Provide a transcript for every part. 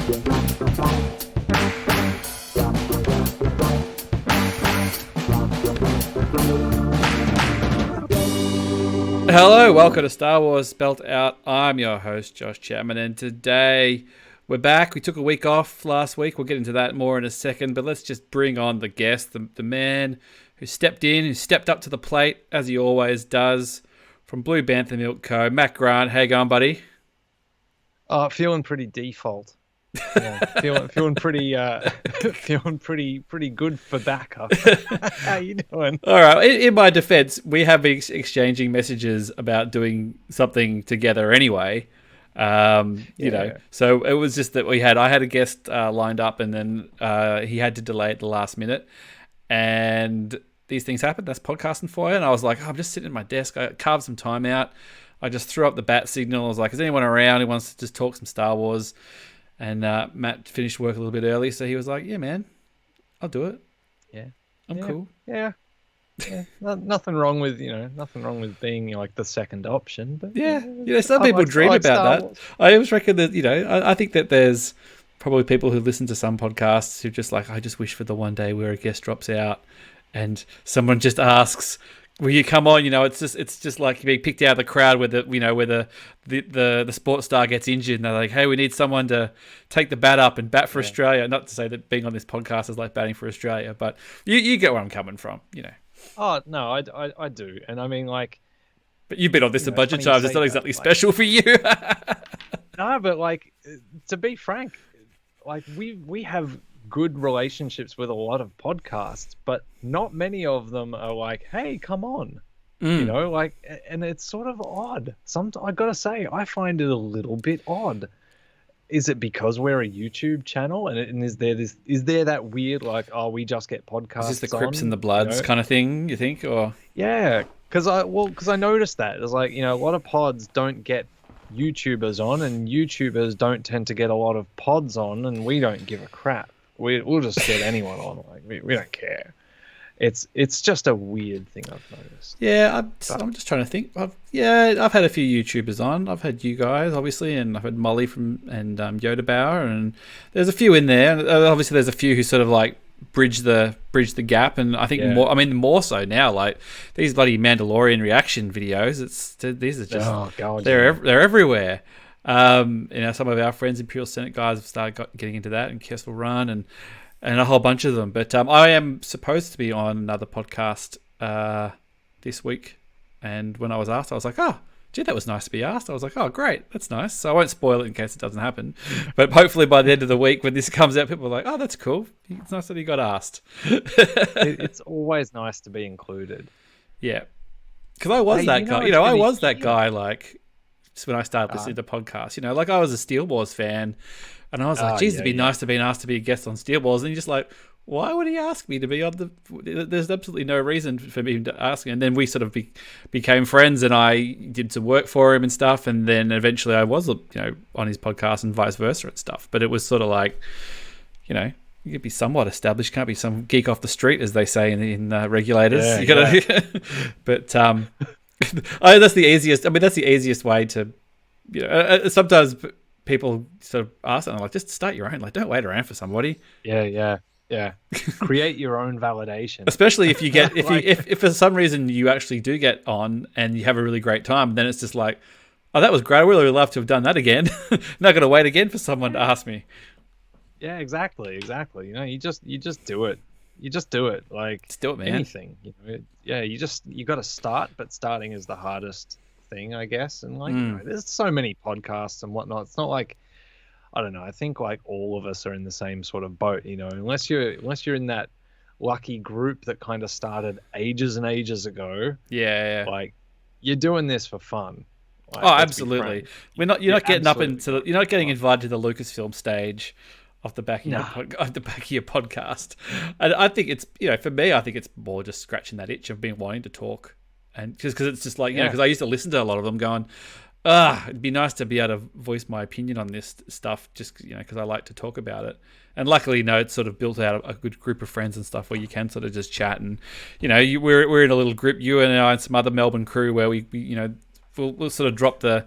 Hello, welcome to Star Wars Spelt Out. I'm your host, Josh Chapman, and today we're back. We took a week off last week. We'll get into that more in a second, but let's just bring on the guest, the man who stepped in, who stepped up to the plate, as he always does, from Blue Bantha Milk Co. Matt Grant, how you going, buddy? Feeling pretty default. Yeah, feeling pretty good for backup. How you doing? All right. In my defense, we have been exchanging messages about doing something together anyway. You know, so it was just that I had a guest lined up, and then he had to delay at the last minute, and these things happen. That's podcasting for you. And I was like, I'm just sitting at my desk. I carved some time out. I just threw up the bat signal. I was like, is anyone around who wants to just talk some Star Wars? And Matt finished work a little bit early, so he was like, yeah, man, I'll do it. Yeah. I'm cool. Yeah. Nothing wrong with being like the second option. But some people dream about that. I always reckon that, I think that there's probably people who listen to some podcasts who just like, I just wish for the one day where a guest drops out and someone just asks, will you come on? It's just like being picked out of the crowd where the sports star gets injured and they're like, hey, we need someone to take the bat up and bat for Australia. Not to say that being on this podcast is like batting for Australia, but you get where I'm coming from, Oh no, I do, and I mean like. But you've been on this a bunch of times. It's not exactly special for you. No, but like, to be frank, like we have good relationships with a lot of podcasts, but not many of them are like, hey, come on. And it's sort of odd. I gotta say, I find it a little bit odd. Is it because we're a YouTube channel, and is there that weird like, oh, we just get podcasts? Is this the Crips and the Bloods kind of thing, you think? Or because I noticed that it's like, a lot of pods don't get YouTubers on, and YouTubers don't tend to get a lot of pods on, and we don't give a crap. We'll just get anyone on. Like we don't care. It's just a weird thing I've noticed. Yeah, I'm just trying to think. I've had a few YouTubers on. I've had you guys, obviously, and I've had Molly and Yoda Bauer, and there's a few in there. Obviously, there's a few who sort of like bridge the gap, and I think more so now. Like these bloody Mandalorian reaction videos. These are just they're everywhere. Some of our friends, Imperial Senate guys, have started getting into that, and Kessel Run, and a whole bunch of them. But I am supposed to be on another podcast this week, and when I was asked, I was like, oh, gee, that was nice to be asked. I was like, oh, great, that's nice. So I won't spoil it in case it doesn't happen. But hopefully by the end of the week, when this comes out, people are like, oh, that's cool. It's nice that he got asked. It's always nice to be included. Yeah. Because I was that guy. I was that guy, like, when I started listening to podcasts. Like I was a Steel Wars fan, and I was like, geez, it'd be nice to be asked to be a guest on Steel Wars. And you're just like, why would he ask me to be on there's absolutely no reason for me to ask. And then we sort of became friends, and I did some work for him and stuff. And then eventually I was, on his podcast and vice versa and stuff. But it was sort of like, you could be somewhat established. You can't be some geek off the street, as they say in Regulators. Yeah, you gotta, but that's the easiest. I mean, that's the easiest way to, sometimes people sort of ask, and I'm like, just start your own. Like, don't wait around for somebody. Yeah. Create your own validation. Especially if you get, if for some reason you actually do get on and you have a really great time, then it's just like, oh, that was great. I really would love to have done that again. Not going to wait again for someone to ask me. Yeah, exactly. You just do it. You just do it. Like, just do it, man. Anything. You got to start, but starting is the hardest thing, I guess. And like, there's so many podcasts and whatnot. It's not like, I don't know. I think like all of us are in the same sort of boat, unless you're in that lucky group that kind of started ages and ages ago. Yeah. Like, you're doing this for fun. Like, absolutely. You're not getting up into you're not getting invited to the Lucasfilm stage off the back of your podcast. And I think it's, for me, I think it's more just scratching that itch of being wanting to talk, and because it's just like, because I used to listen to a lot of them going, it'd be nice to be able to voice my opinion on this stuff, just because I like to talk about it. And luckily, it's sort of built out a good group of friends and stuff where you can sort of just chat, and we're in a little group, you and I and some other Melbourne crew, where we'll sort of drop the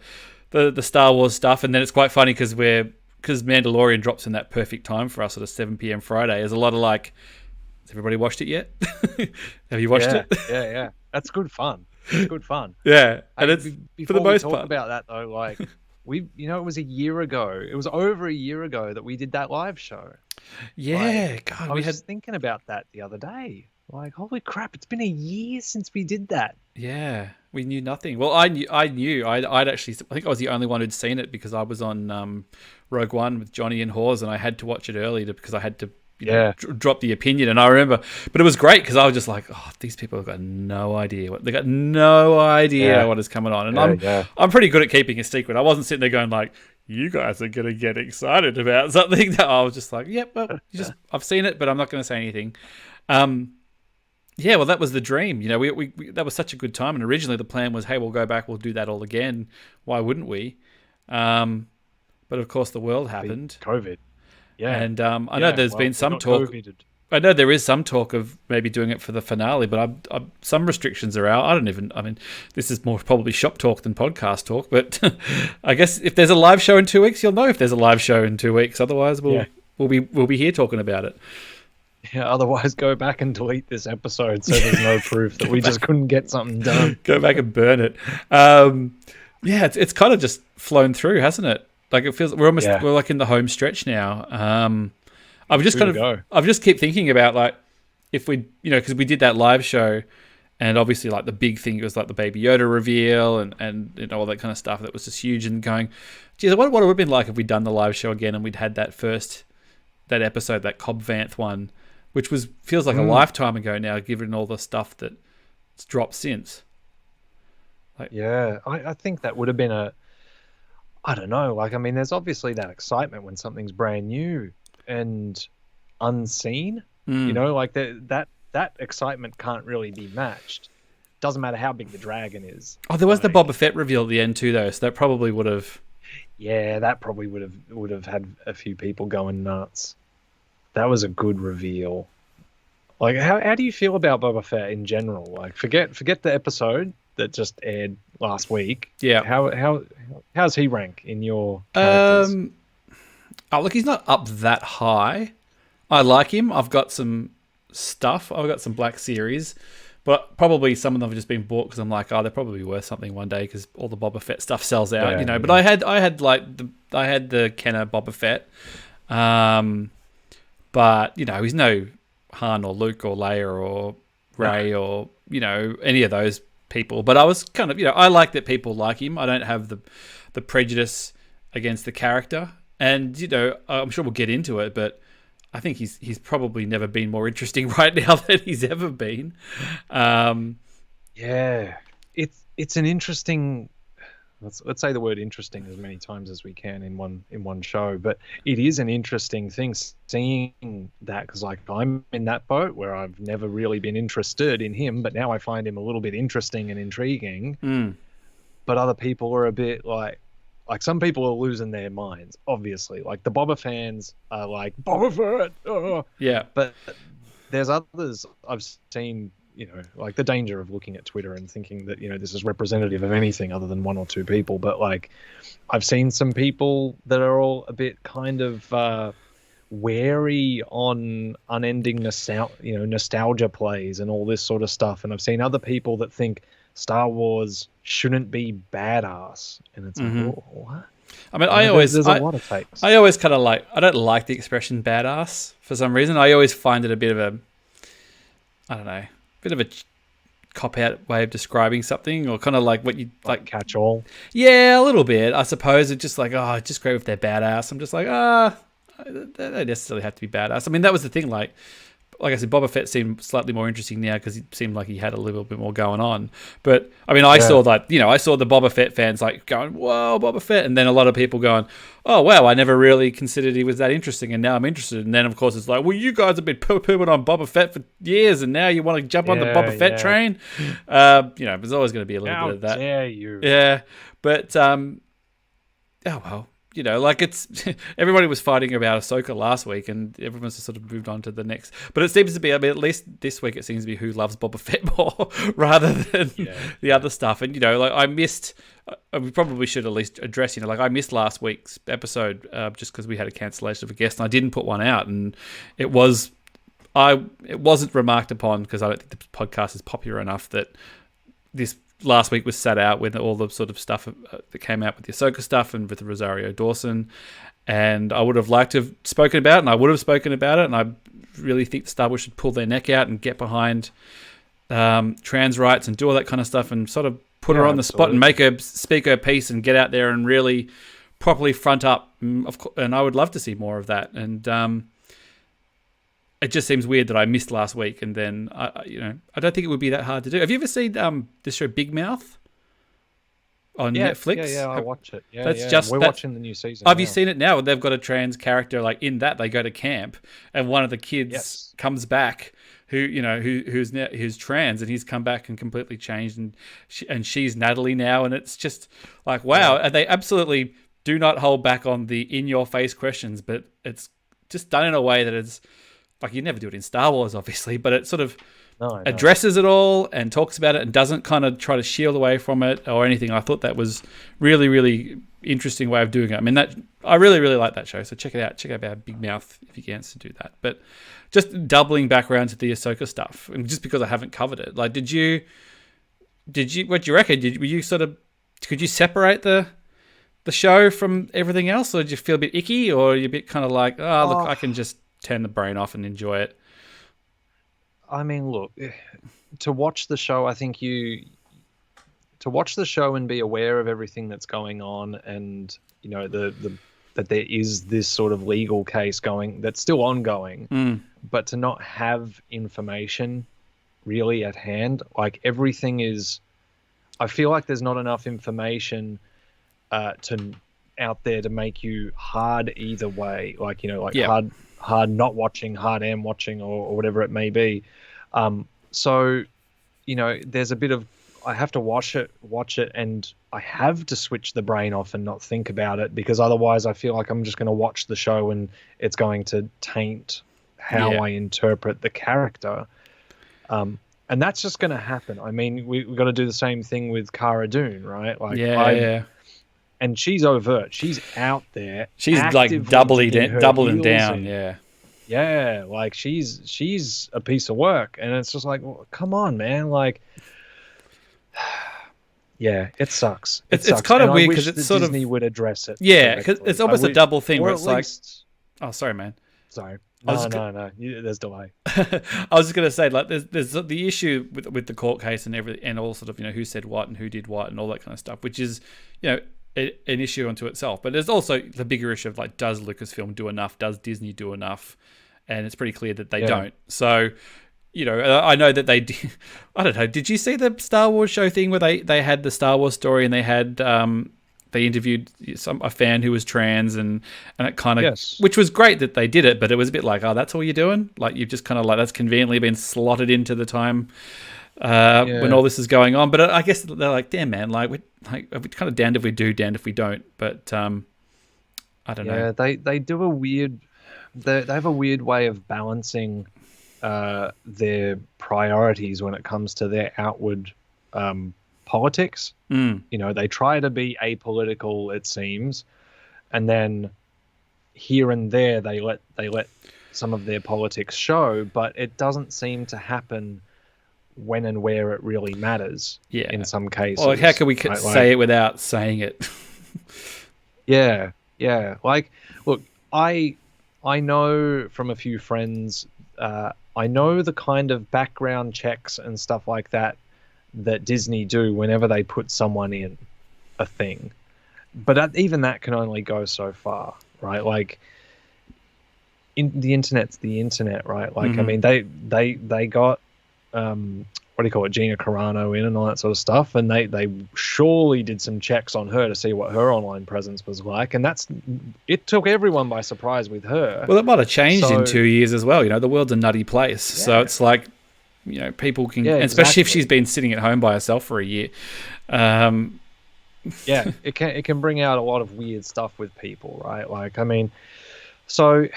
Star Wars stuff, and then it's quite funny because because Mandalorian drops in that perfect time for us at a 7 p.m. Friday, there's a lot of like, has everybody watched it yet? Have you watched it? Yeah. That's good fun. It's good fun. Yeah, and it's Before for the most we talk part about that though, like it was a year ago. It was over a year ago that we did that live show. Yeah, Like, God, I we was had. just thinking about that the other day. Like, holy crap! It's been a year since we did that. Yeah, we knew nothing. Well, I knew. I'd actually. I think I was the only one who'd seen it because I was on Rogue One with Johnny and Hawes, and I had to watch it early because I had to. Drop the opinion, and I remember, but it was great because I was just like, "Oh, these people have got no idea what what is coming on." And I'm pretty good at keeping a secret. I wasn't sitting there going like, "You guys are gonna get excited about something." That I was just like, "Yep, well, I've seen it, but I'm not going to say anything." Yeah, well, that was the dream. We that was such a good time, and originally the plan was, "Hey, we'll go back, we'll do that all again. Why wouldn't we?" But of course, the world happened. COVID. Yeah, and I know there's been some talk. COVIDed. I know there is some talk of maybe doing it for the finale, but some restrictions are out. I mean, this is more probably shop talk than podcast talk, but I guess if there's a live show in 2 weeks, you'll know if there's a live show in 2 weeks. Otherwise, we'll be here talking about it. Yeah, otherwise go back and delete this episode so there's no proof that we just couldn't get something done. Go back and burn it. Yeah, it's kind of just flown through, hasn't it? Like it feels we're like in the home stretch now. I've just keep thinking about like if we, because we did that live show, and obviously like the big thing was like the Baby Yoda reveal and all that kind of stuff that was just huge, and going, geez, what would it have been like if we'd done the live show again and we'd had that episode, that Cobb Vanth one, which feels like a lifetime ago now, given all the stuff that's dropped since. Like, yeah, I think that would have been I don't know. Like, I mean, there's obviously that excitement when something's brand new and unseen. Like that excitement can't really be matched. Doesn't matter how big the dragon is. Oh, there was the Boba Fett reveal at the end too, though. So that probably would have. Yeah, that probably would have had a few people going nuts. That was a good reveal. Like, how do you feel about Boba Fett in general? Like, forget the episode that just aired last week. Yeah. How's he rank in your characters? Look, he's not up that high. I like him. I've got some stuff. I've got some Black Series, but probably some of them have just been bought because I'm like, they're probably worth something one day because all the Boba Fett stuff sells out, But I had the Kenner Boba Fett, but he's no Han or Luke or Leia or Rey or any of those people. But I was kind of I like that people like him. I don't have the prejudice against the character, and I'm sure we'll get into it, but I think he's probably never been more interesting right now than he's ever been. Yeah, it's an interesting. Let's say the word interesting as many times as we can in one show, but it is an interesting thing seeing that, because like I'm in that boat where I've never really been interested in him, but now I find him a little bit interesting and intriguing. But other people are a bit like some people are losing their minds, obviously. Like the Boba fans are like, Boba Fett! Oh. Yeah. But there's others I've seen, like the danger of looking at Twitter and thinking that, this is representative of anything other than one or two people. But like I've seen some people that are all a bit kind of wary on unending nostalgia plays and all this sort of stuff. And I've seen other people that think Star Wars shouldn't be badass, and it's like, what? I mean, there's a lot of takes. I always kind of I don't like the expression badass for some reason. I always find it a bit of a cop out way of describing something, or kind of like what you like catch all. Yeah, a little bit. I suppose it's just like, it's just great if they're badass. I'm just like, they don't necessarily have to be badass. I mean, that was the thing. Like I said, Boba Fett seemed slightly more interesting now because it seemed like he had a little bit more going on. But I mean, I saw that, I saw the Boba Fett fans like going, "Whoa, Boba Fett," and then a lot of people going, "Oh wow, I never really considered he was that interesting, and now I'm interested." And then of course it's like, "Well, you guys have been poo-pooing on Boba Fett for years, and now you want to jump on the Boba Fett train." There's always going to be a little bit of that. How dare you? Yeah, but oh well. you know, like it's everybody was fighting about Ahsoka last week, and everyone's just sort of moved on to the next. But it seems to be, I mean, at least this week, it seems to be who loves Boba Fett more rather than the other stuff. And you know, like I missed. We probably should at least address, you know, like I missed last week's episode just because we had a cancellation of a guest, and I didn't put one out, and it wasn't remarked upon because I don't think the podcast is popular enough that this last week was sat out with all the sort of stuff that came out with the Ahsoka stuff and with Rosario Dawson. And I would have liked to have spoken about it, and I would have spoken about it. And I really think Star Wars should pull their neck out and get behind trans rights and do all that kind of stuff and sort of put her on the spot and make her speak her piece and get out there and really properly front up. And I would love to see more of that. And it just seems weird that I missed last week, and then I don't think it would be that hard to do. Have you ever seen this show Big Mouth on Netflix? Yeah, I watch it. Yeah, we're watching the new season. Have you seen it now? They've got a trans character like in that. They go to camp, and one of the kids comes back who's trans, and he's come back and completely changed, and she's Natalie now, and it's just like wow. And they absolutely do not hold back on the in your face questions, but it's just done in a way that it's. Like, you never do it in Star Wars, obviously, but it sort of addresses it all and talks about it and doesn't kind of try to shield away from it or anything. I thought that was really, really interesting way of doing it. I mean, I really, really like that show, so check it out. Check out our Big Mouth if you can to do that. But just doubling back around to the Ahsoka stuff, and just because I haven't covered it, like, what do you reckon? Could you separate the show from everything else, or did you feel a bit icky, or are you a bit kind of like, look, I can just turn the brain off and enjoy it? I mean, look, to watch the show, I think to watch the show and be aware of everything that's going on, and you know that there is this sort of legal case going that's still ongoing, but to not have information really at hand, like everything is, I feel like there's not enough information out there to make you hard either way, like, you know, like hard not watching, hard am watching, or whatever it may be. So, you know, there's a bit of, I have to watch it, and I have to switch the brain off and not think about it, because otherwise I feel like I'm just going to watch the show and it's going to taint how I interpret the character. And that's just going to happen. I mean, we've got to do the same thing with Cara Dune, right? Like, and she's overt. She's out there. She's like doubling down. Yeah. Like she's a piece of work, and it's just like, well, come on, man. Like, yeah, it sucks. It's kind of weird because it's sort Disney would address it. Yeah, because it's almost a double thing where it's like, oh, sorry, man. Sorry. No. There's delay. I was just going to say, like, there's the issue with the court case and everything, and all sort of, you know, who said what and who did what and all that kind of stuff, which is, you know, an issue unto itself. But there's also the bigger issue of, like, does Lucasfilm do enough? Does Disney do enough? And it's pretty clear that they don't. So, you know, I know that they did. I don't know. Did you see the Star Wars show thing where they had the Star Wars story, and they had they interviewed a fan who was trans, and it kind of, which was great that they did it, but it was a bit like, oh, that's all you're doing? Like, you've just kind of like, that's conveniently been slotted into the time when all this is going on. But I guess they're like, damn, man, we're kind of damned if we do, damned if we don't. But I don't know. Yeah, they do a weird. They have a weird way of balancing their priorities when it comes to their outward politics. You know, they try to be apolitical, it seems, and then here and there they let some of their politics show, but it doesn't seem to happen when and where it really matters. Yeah, in some cases. Well, how can we say it without saying it? Yeah. Like, look, I know from a few friends, I know the kind of background checks and stuff like that Disney do whenever they put someone in a thing. But even that can only go so far, right? Like, the internet's the internet, right? Like, I mean, they got, what do you call it, Gina Carano in and all that sort of stuff, and they surely did some checks on her to see what her online presence was like, and it took everyone by surprise with her. Well, it might have changed in 2 years as well. You know, the world's a nutty place, so it's like, you know, people can, especially if she's been sitting at home by herself for a year. You Yeah, it can bring out a lot of weird stuff with people, right? Like, I mean, so,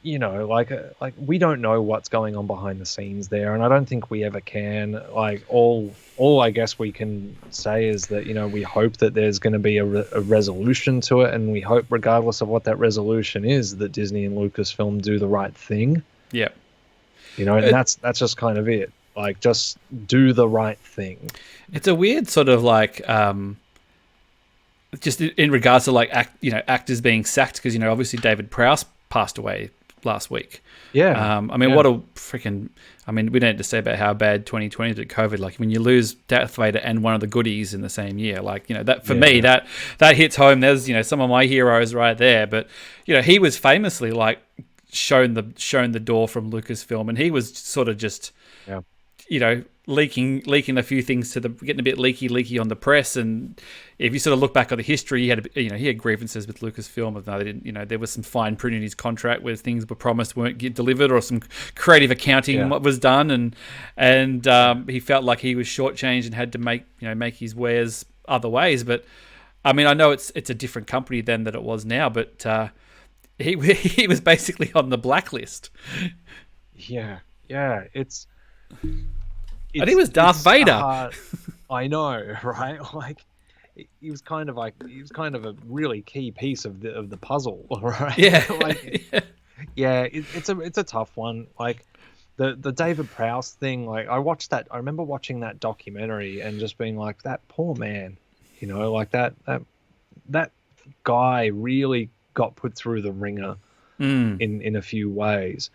like we don't know what's going on behind the scenes there, and I don't think we ever can. Like, all I guess we can say is that we hope that there's going to be a resolution to it, and we hope, regardless of what that resolution is, that Disney and Lucasfilm do the right thing. Yeah. And that's just kind of it. Like, just do the right thing. It's a weird sort of like, just in regards to like actors being sacked, because obviously David Prowse passed away last week. Yeah. I mean, what a freaking... I mean, we don't need to say about how bad 2020 did COVID. Like, when you lose Darth Vader and one of the goodies in the same year, like, that for me, that hits home. There's, some of my heroes right there. But, he was famously like shown the door from Lucasfilm, and he was sort of just, leaking a few things getting a bit leaky on the press. And if you sort of look back on the history, he had grievances with Lucasfilm. They didn't, there was some fine print in his contract where things were promised weren't get delivered, or some creative accounting was done, and he felt like he was shortchanged and had to make his wares other ways. But I mean, I know it's a different company then than it was now, but he was basically on the blacklist. Yeah, and he was Darth Vader. I know, right? Like, he was kind of a really key piece of the puzzle, right? Yeah, it's a tough one. Like, the David Prowse thing. Like, I remember watching that documentary and just being like, that poor man. Like that guy really got put through the ringer in a few ways.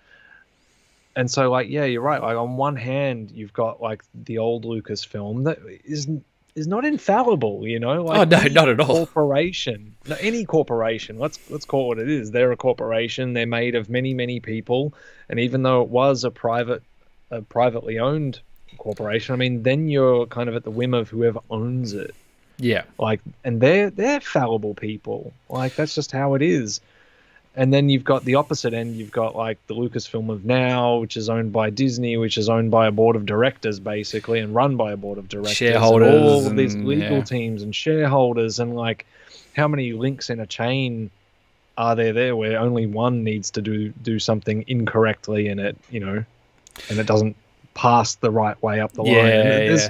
And so, like, yeah, you're right. Like, on one hand, you've got like the old Lucasfilm that is not infallible, Like, oh no, not at all. Any corporation. Let's call it what it is. They're a corporation. They're made of many, many people, and even though it was a privately owned corporation, I mean, then you're kind of at the whim of whoever owns it. Yeah. Like, and they're fallible people. Like, that's just how it is. And then you've got the opposite end. You've got like the Lucasfilm of now, which is owned by Disney, which is owned by a board of directors, basically, and run by a board of directors. Shareholders. And all of these legal teams and shareholders. And like, how many links in a chain are there where only one needs to do something incorrectly, and it, and it doesn't pass the right way up the line. Yeah.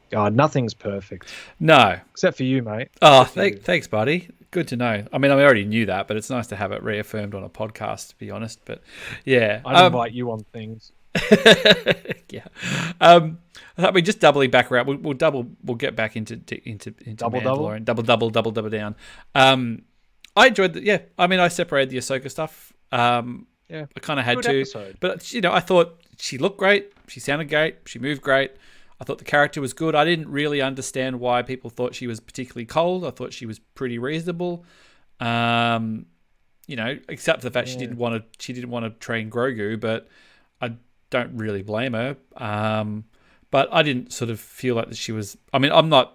God, nothing's perfect. No. Except for you, mate. Oh, thanks, buddy. Good to know. I mean, I already knew that, but it's nice to have it reaffirmed on a podcast, to be honest. But yeah, I invite you on things. Yeah. I mean, just doubling back around. We'll get back into Mandalorian. Double down. I enjoyed the. Yeah. I mean, I separated the Ahsoka stuff. I kind of had to, episode. But I thought she looked great. She sounded great. She moved great. I thought the character was good. I didn't really understand why people thought she was particularly cold. I thought she was pretty reasonable. Except for the fact she didn't want to train Grogu, but I don't really blame her. But I didn't sort of feel like that she was. I mean, I'm not.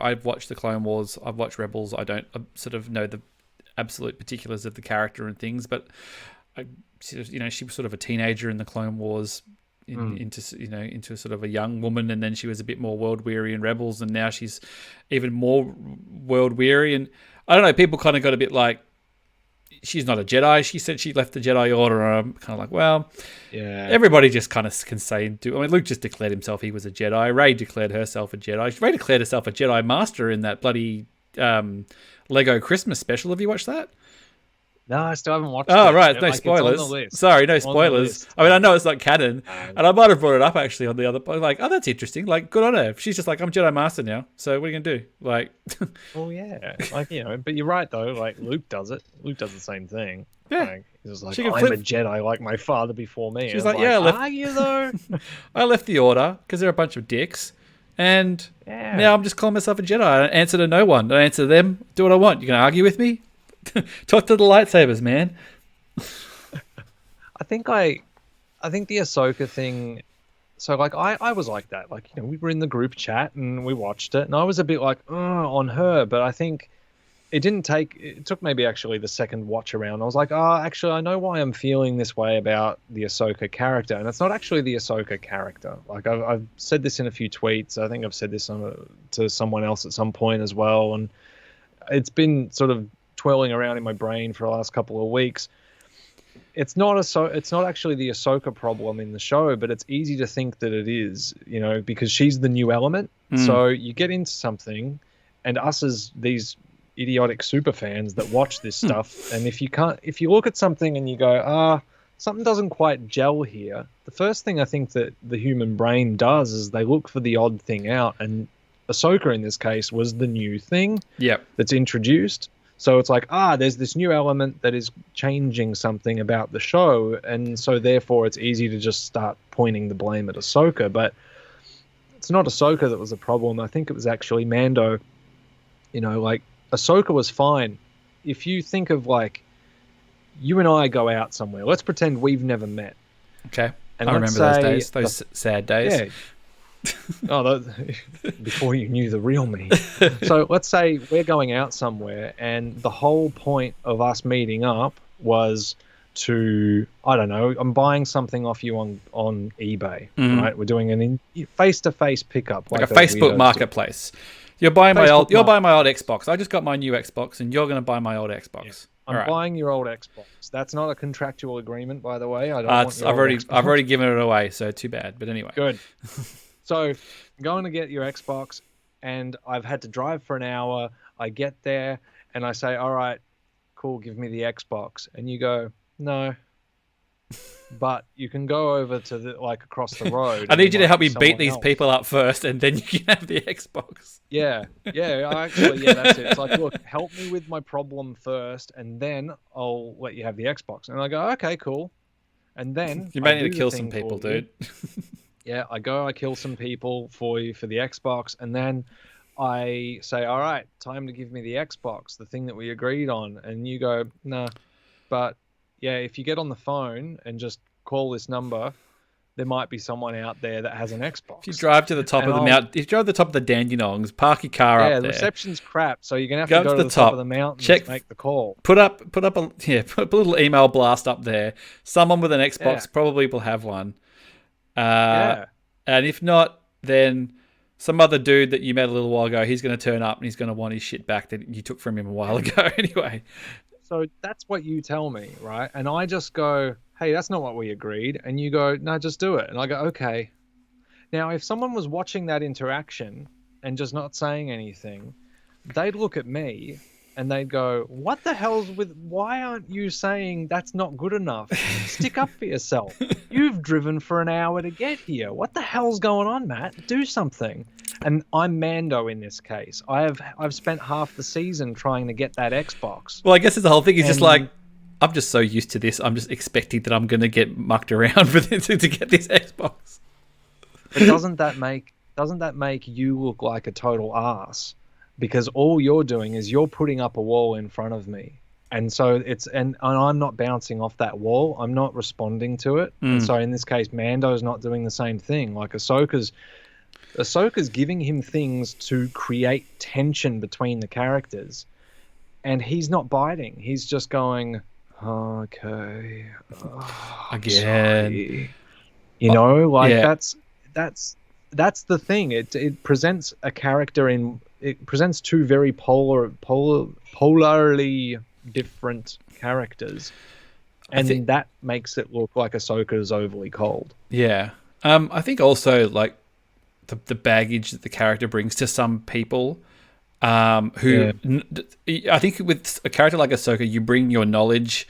I've watched the Clone Wars. I've watched Rebels. I don't sort of know the absolute particulars of the character and things, but she was sort of a teenager in the Clone Wars. Into sort of a young woman, and then she was a bit more world weary in Rebels, and now she's even more world weary. And I don't know, people kind of got a bit like, she's not a Jedi. She said she left the Jedi Order, and I'm kind of like, well, yeah. Everybody just kind of can say and do. I mean, Luke just declared himself he was a Jedi. Rey declared herself a Jedi. Rey declared herself a Jedi Master in that bloody Lego Christmas special. Have you watched that? No, I still haven't watched it. Oh, right. No spoilers. Sorry, no spoilers. I mean, I know it's not canon. And I might have brought it up, actually, on the other point. Like, oh, that's interesting. Like, good on her. She's just like, I'm Jedi Master now. So what are you going to do? Like... Well, yeah. Like, but you're right, though. Like, Luke does it. Luke does the same thing. Yeah. Like, he's like, I'm a Jedi like my father before me. She's like, yeah, are you, though? I left the Order because they're a bunch of dicks. And now I'm just calling myself a Jedi. I don't answer to no one. I don't answer to them. Do what I want. You going to argue with me? Talk to the lightsabers, man. I think the Ahsoka thing. So like I was like that. Like, we were in the group chat and we watched it, and I was a bit like on her. But I think it took maybe actually the second watch around. I was like, oh, actually, I know why I'm feeling this way about the Ahsoka character. And it's not actually the Ahsoka character. Like, I've said this in a few tweets. I think I've said this to someone else at some point as well. And it's been sort of twirling around in my brain for the last couple of weeks. It's not actually the Ahsoka problem in the show, but it's easy to think that it is, because she's the new element. So you get into something, and us as these idiotic super fans that watch this stuff, and if you look at something and you go, something doesn't quite gel here, the first thing I think that the human brain does is they look for the odd thing out, and Ahsoka in this case was the new thing that's introduced. So it's like, there's this new element that is changing something about the show, and so therefore it's easy to just start pointing the blame at Ahsoka. But it's not Ahsoka that was the problem. I think it was actually Mando. Like, Ahsoka was fine. If you think of, like, you and I go out somewhere. Let's pretend we've never met. Okay. And I remember those days, those sad days. Yeah. Before you knew the real me. So let's say we're going out somewhere, and the whole point of us meeting up was to, I don't know, I'm buying something off you on eBay, right? We're doing an face-to-face pickup. Like a Facebook marketplace. You're buying my old Xbox. I just got my new Xbox, and you're going to buy my old Xbox. Yeah. I'm buying your old Xbox. That's not a contractual agreement, by the way. I've already given it away, so too bad. But anyway, good. So I'm going to get your Xbox, and I've had to drive for an hour. I get there, and I say, "All right, cool, give me the Xbox," and you go, "No." But you can go over to across the road. I need you to help me beat these people up first, and then you can have the Xbox. Yeah, that's it. It's like, look, help me with my problem first, and then I'll let you have the Xbox. And I go, okay, cool. And then you may need to kill some people, dude. Yeah, I kill some people for you for the Xbox, and then I say, all right, time to give me the Xbox, the thing that we agreed on. And you go, no, but yeah, if you get on the phone and just call this number, there might be someone out there that has an Xbox. If you drive to the top of the mountain, if you drive to the top of the Dandenongs, park your car up there. Yeah, the reception's crap, so you're gonna have to go to the top of the mountain to make the call. Put up a little email blast up there. Someone with an Xbox probably will have one. And if not, then some other dude that you met a little while ago, he's going to turn up and he's going to want his shit back that you took from him a while ago. Anyway. So that's what you tell me, right? And I just go, hey, that's not what we agreed. And you go, no, just do it. And I go, okay. Now, if someone was watching that interaction and just not saying anything, they'd look at me and they'd go, what the hell's with, why aren't you saying that's not good enough? Stick up for yourself. You've driven for an hour to get here. What the hell's going on, Matt? Do something. And I'm Mando in this case. I've spent half the season trying to get that Xbox. Well, I guess the whole thing is just like, I'm just so used to this. I'm just expecting that I'm going to get mucked around for this, to get this Xbox. But doesn't that make you look like a total ass? Because all you're doing is you're putting up a wall in front of me. And so and I'm not bouncing off that wall. I'm not responding to it. And so in this case, Mando's not doing the same thing. Like Ahsoka's giving him things to create tension between the characters, and he's not biting. He's just going, okay, again. Sorry. That's the thing. It presents a character it presents two very polarly different characters, and that makes it look like Ahsoka's overly cold. Yeah. I think also like the baggage that the character brings to some people, I think with a character like Ahsoka, you bring your knowledge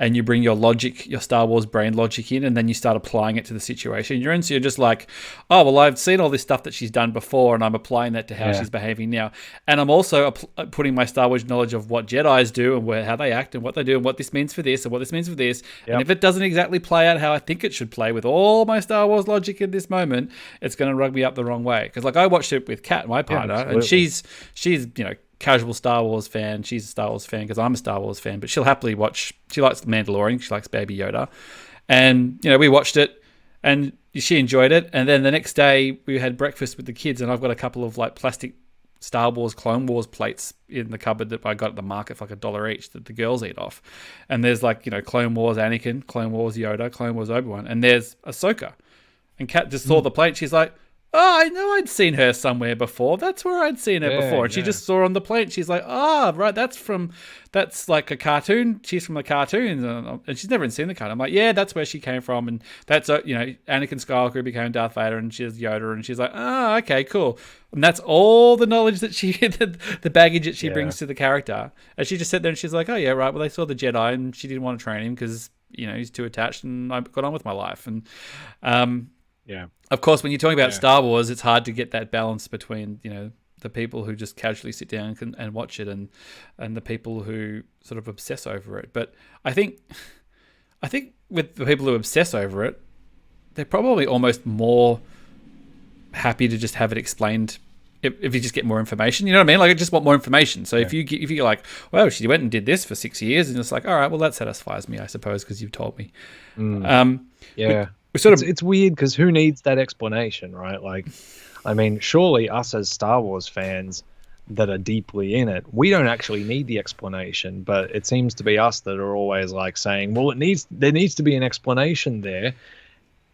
and you bring your logic, your Star Wars brain logic in, and then you start applying it to the situation you're in. So you're just like, oh, well, I've seen all this stuff that she's done before, and I'm applying that to how she's behaving now. And I'm also putting my Star Wars knowledge of what Jedis do and how they act and what they do and what this means for this and what this means for this. Yep. And if it doesn't exactly play out how I think it should play with all my Star Wars logic in this moment, it's going to rug me up the wrong way. Because like I watched it with Kat, my partner, and she's casual Star Wars fan. She's a Star Wars fan because I'm a Star Wars fan, but she'll happily watch. She likes Mandalorian. She likes Baby Yoda, and we watched it, and she enjoyed it. And then the next day we had breakfast with the kids, and I've got a couple of like plastic Star Wars Clone Wars plates in the cupboard that I got at the market for like $1 each that the girls eat off. And there's like, Clone Wars Anakin, Clone Wars Yoda, Clone Wars Obi-Wan, and there's Ahsoka. And Kat just saw the plate. She's like, oh, I know I'd seen her somewhere before. That's where I'd seen her before. And she just saw on the plate. She's like, oh, right, that's like a cartoon. She's from the cartoon. And she's never even seen the cartoon. I'm like, yeah, that's where she came from. And that's, Anakin Skywalker became Darth Vader and she's Yoda. And she's like, oh, okay, cool. And that's all the knowledge that the baggage that she brings to the character. And she just sat there and she's like, oh, yeah, right. Well, they saw the Jedi and she didn't want to train him because, he's too attached and I got on with my life. And, of course, when you're talking about Star Wars, it's hard to get that balance between, the people who just casually sit down and watch it and the people who sort of obsess over it. But I think with the people who obsess over it, they're probably almost more happy to just have it explained if you just get more information. You know what I mean? Like, I just want more information. So if you're like, well, she went and did this for 6 years, and it's like, all right, well, that satisfies me, I suppose, because you've told me. It's weird because who needs that explanation, right? Like, I mean, surely us as Star Wars fans that are deeply in it, we don't actually need the explanation, but it seems to be us that are always like saying, well, there needs to be an explanation there,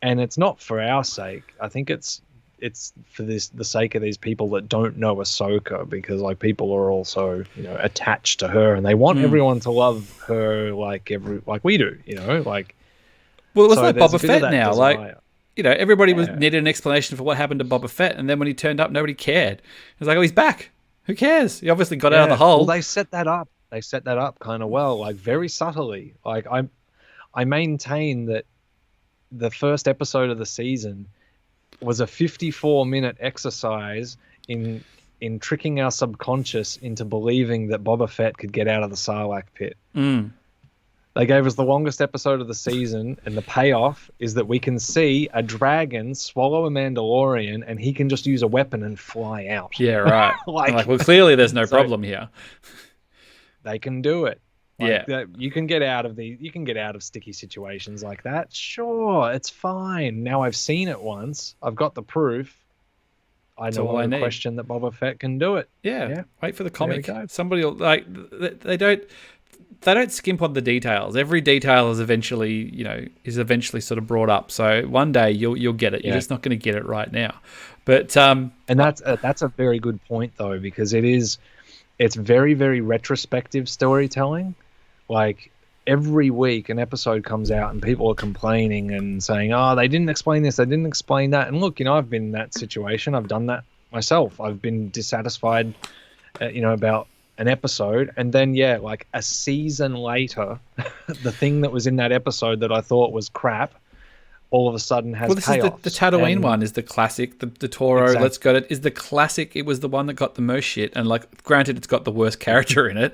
and it's not for our sake. I think it's for the sake of these people that don't know Ahsoka, because like people are also attached to her and they want everyone to love her like we do, like. Well, it's like Boba Fett now. Desire. Like, everybody needed an explanation for what happened to Boba Fett, and then when he turned up, nobody cared. It was like, oh, he's back. Who cares? He obviously got out of the hole. Well, they set that up. They set that up kind of well, like very subtly. Like I maintain that the first episode of the season was a 54-minute exercise in tricking our subconscious into believing that Boba Fett could get out of the Sarlacc pit. They gave us the longest episode of the season, and the payoff is that we can see a dragon swallow a Mandalorian, and he can just use a weapon and fly out. Yeah, right. Well, clearly there's no problem here. They can do it. You can get out of sticky situations like that. Sure, it's fine. Now I've seen it once. I've got the proof. I know without question that Boba Fett can do it. Yeah. Wait for the comic. Somebody will, like, they don't skimp on the details. Every detail is eventually sort of brought up. So one day you'll get it. You're just not going to get it right now. But and that's a very good point though, because it's very, very retrospective storytelling. Like every week an episode comes out and people are complaining and saying, oh, they didn't explain this, they didn't explain that. And look, I've been in that situation. I've done that myself. I've been dissatisfied, about an episode, and then like a season later, the thing that was in that episode that I thought was crap, all of a sudden has payoffs. Is the Tatooine one is the classic. The Toro, exactly. Let's go to is the classic. It was the one that got the most shit, and like, granted, it's got the worst character in it,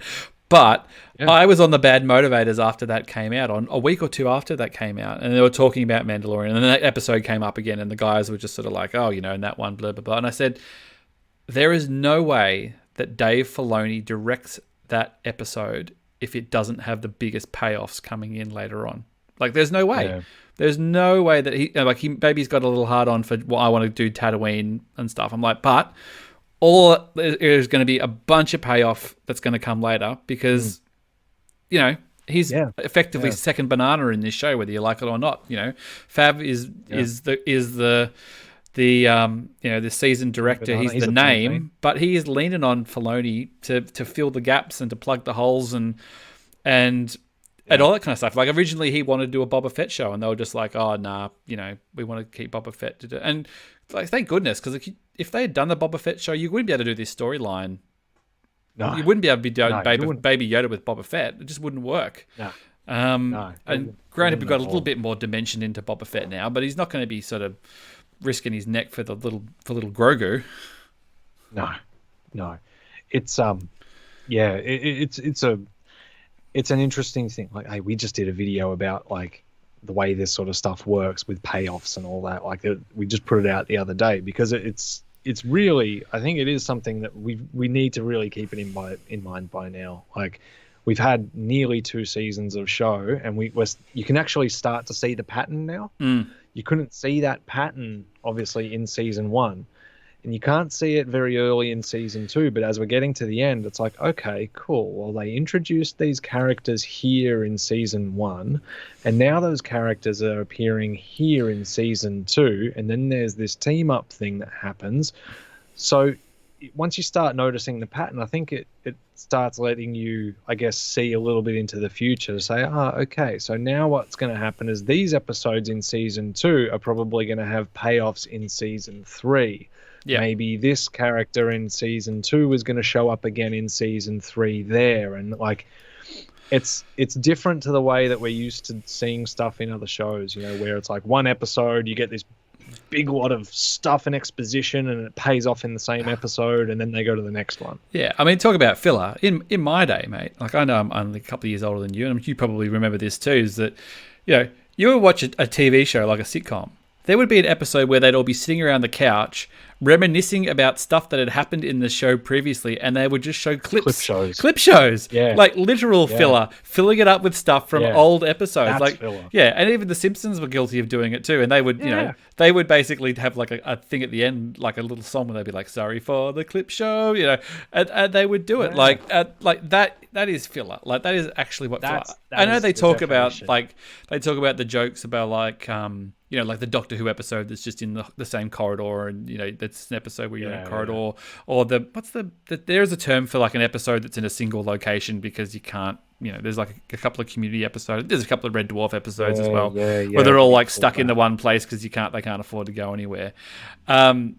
but I was on the bad motivators after that came out, on a week or two after that came out, and they were talking about Mandalorian, and then that episode came up again, and the guys were just sort of like, oh, and that one, blah blah blah, and I said, there is no way that Dave Filoni directs that episode if it doesn't have the biggest payoffs coming in later on. Like, there's no way. Yeah. There's no way that maybe he's got a little hard on for what I want to do, Tatooine and stuff. I'm like, but there's going to be a bunch of payoff that's going to come later because, he's effectively second banana in this show, whether you like it or not. Fab is the season director. He's the name, but he is leaning on Filoni to fill the gaps and to plug the holes and all that kind of stuff. Like, originally he wanted to do a Boba Fett show, and they were just like, oh, nah, we want to keep Boba Fett to do. And like, thank goodness, because if they had done the Boba Fett show, you wouldn't be able to do this storyline. No. You wouldn't be able to be doing Baby Yoda with Boba Fett. It just wouldn't work. No. And granted, we've got a little bit more dimension into Boba Fett now, but he's not going to be sort of risking his neck for little Grogu. No. It's it's an interesting thing. Like, hey, we just did a video about like the way this sort of stuff works with payoffs and all that. Like, we just put it out the other day because it's really, I think it is something that we need to really keep it in mind by now. Like, we've had nearly 2 seasons of show, and you can actually start to see the pattern now. You couldn't see that pattern obviously in season 1. And you can't see it very early in season 2, but as we're getting to the end, it's like, okay, cool. Well, they introduced these characters here in season 1, and now those characters are appearing here in season 2, and then there's this team up thing that happens. So once you start noticing the pattern, I think it starts letting you, I guess, see a little bit into the future to say, okay, so now what's going to happen is these episodes in season 2 are probably going to have payoffs in season 3. Yeah. Maybe this character in season 2 is going to show up again in season 3 there. And like, it's different to the way that we're used to seeing stuff in other shows, you know, where it's like one episode, you get this big lot of stuff and exposition and it pays off in the same episode and then they go to the next one. Yeah. I mean, talk about filler. In my day, mate, like I know I'm only a couple of years older than you, and you probably remember this too, is that, you know, you would watch a TV show like a sitcom. There would be an episode where they'd all be sitting around the couch reminiscing about stuff that had happened in the show previously, and they would just show clip shows, yeah, like literal filler, filling it up with stuff from old episodes. That's like filler. Yeah, and even the Simpsons were guilty of doing it too, and they would you know, they would basically have like a thing at the end, like a little song where they'd be like, sorry for the clip show, you know, and they would do it like that is filler. Like that is actually what filler. I know they talk about like the jokes about like you know, like the Doctor Who episode that's just in the same corridor, and you know that's an episode where you're in a corridor, or there's a term for like an episode that's in a single location because you can't, you know, there's like a couple of Community episodes, there's a couple of Red Dwarf episodes as well, where they're all like stuck in the one place because they can't afford to go anywhere. Not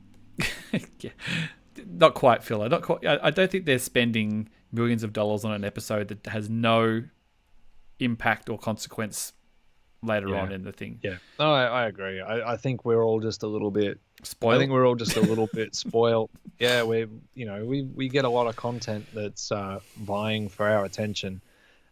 quite filler, not quite. I don't think they're spending millions of dollars on an episode that has no impact or consequence later on in the thing. Yeah, no, I agree. I think we're all just a little bit spoiled. I think we're all just a little bit spoiled. Yeah, we get a lot of content that's vying for our attention,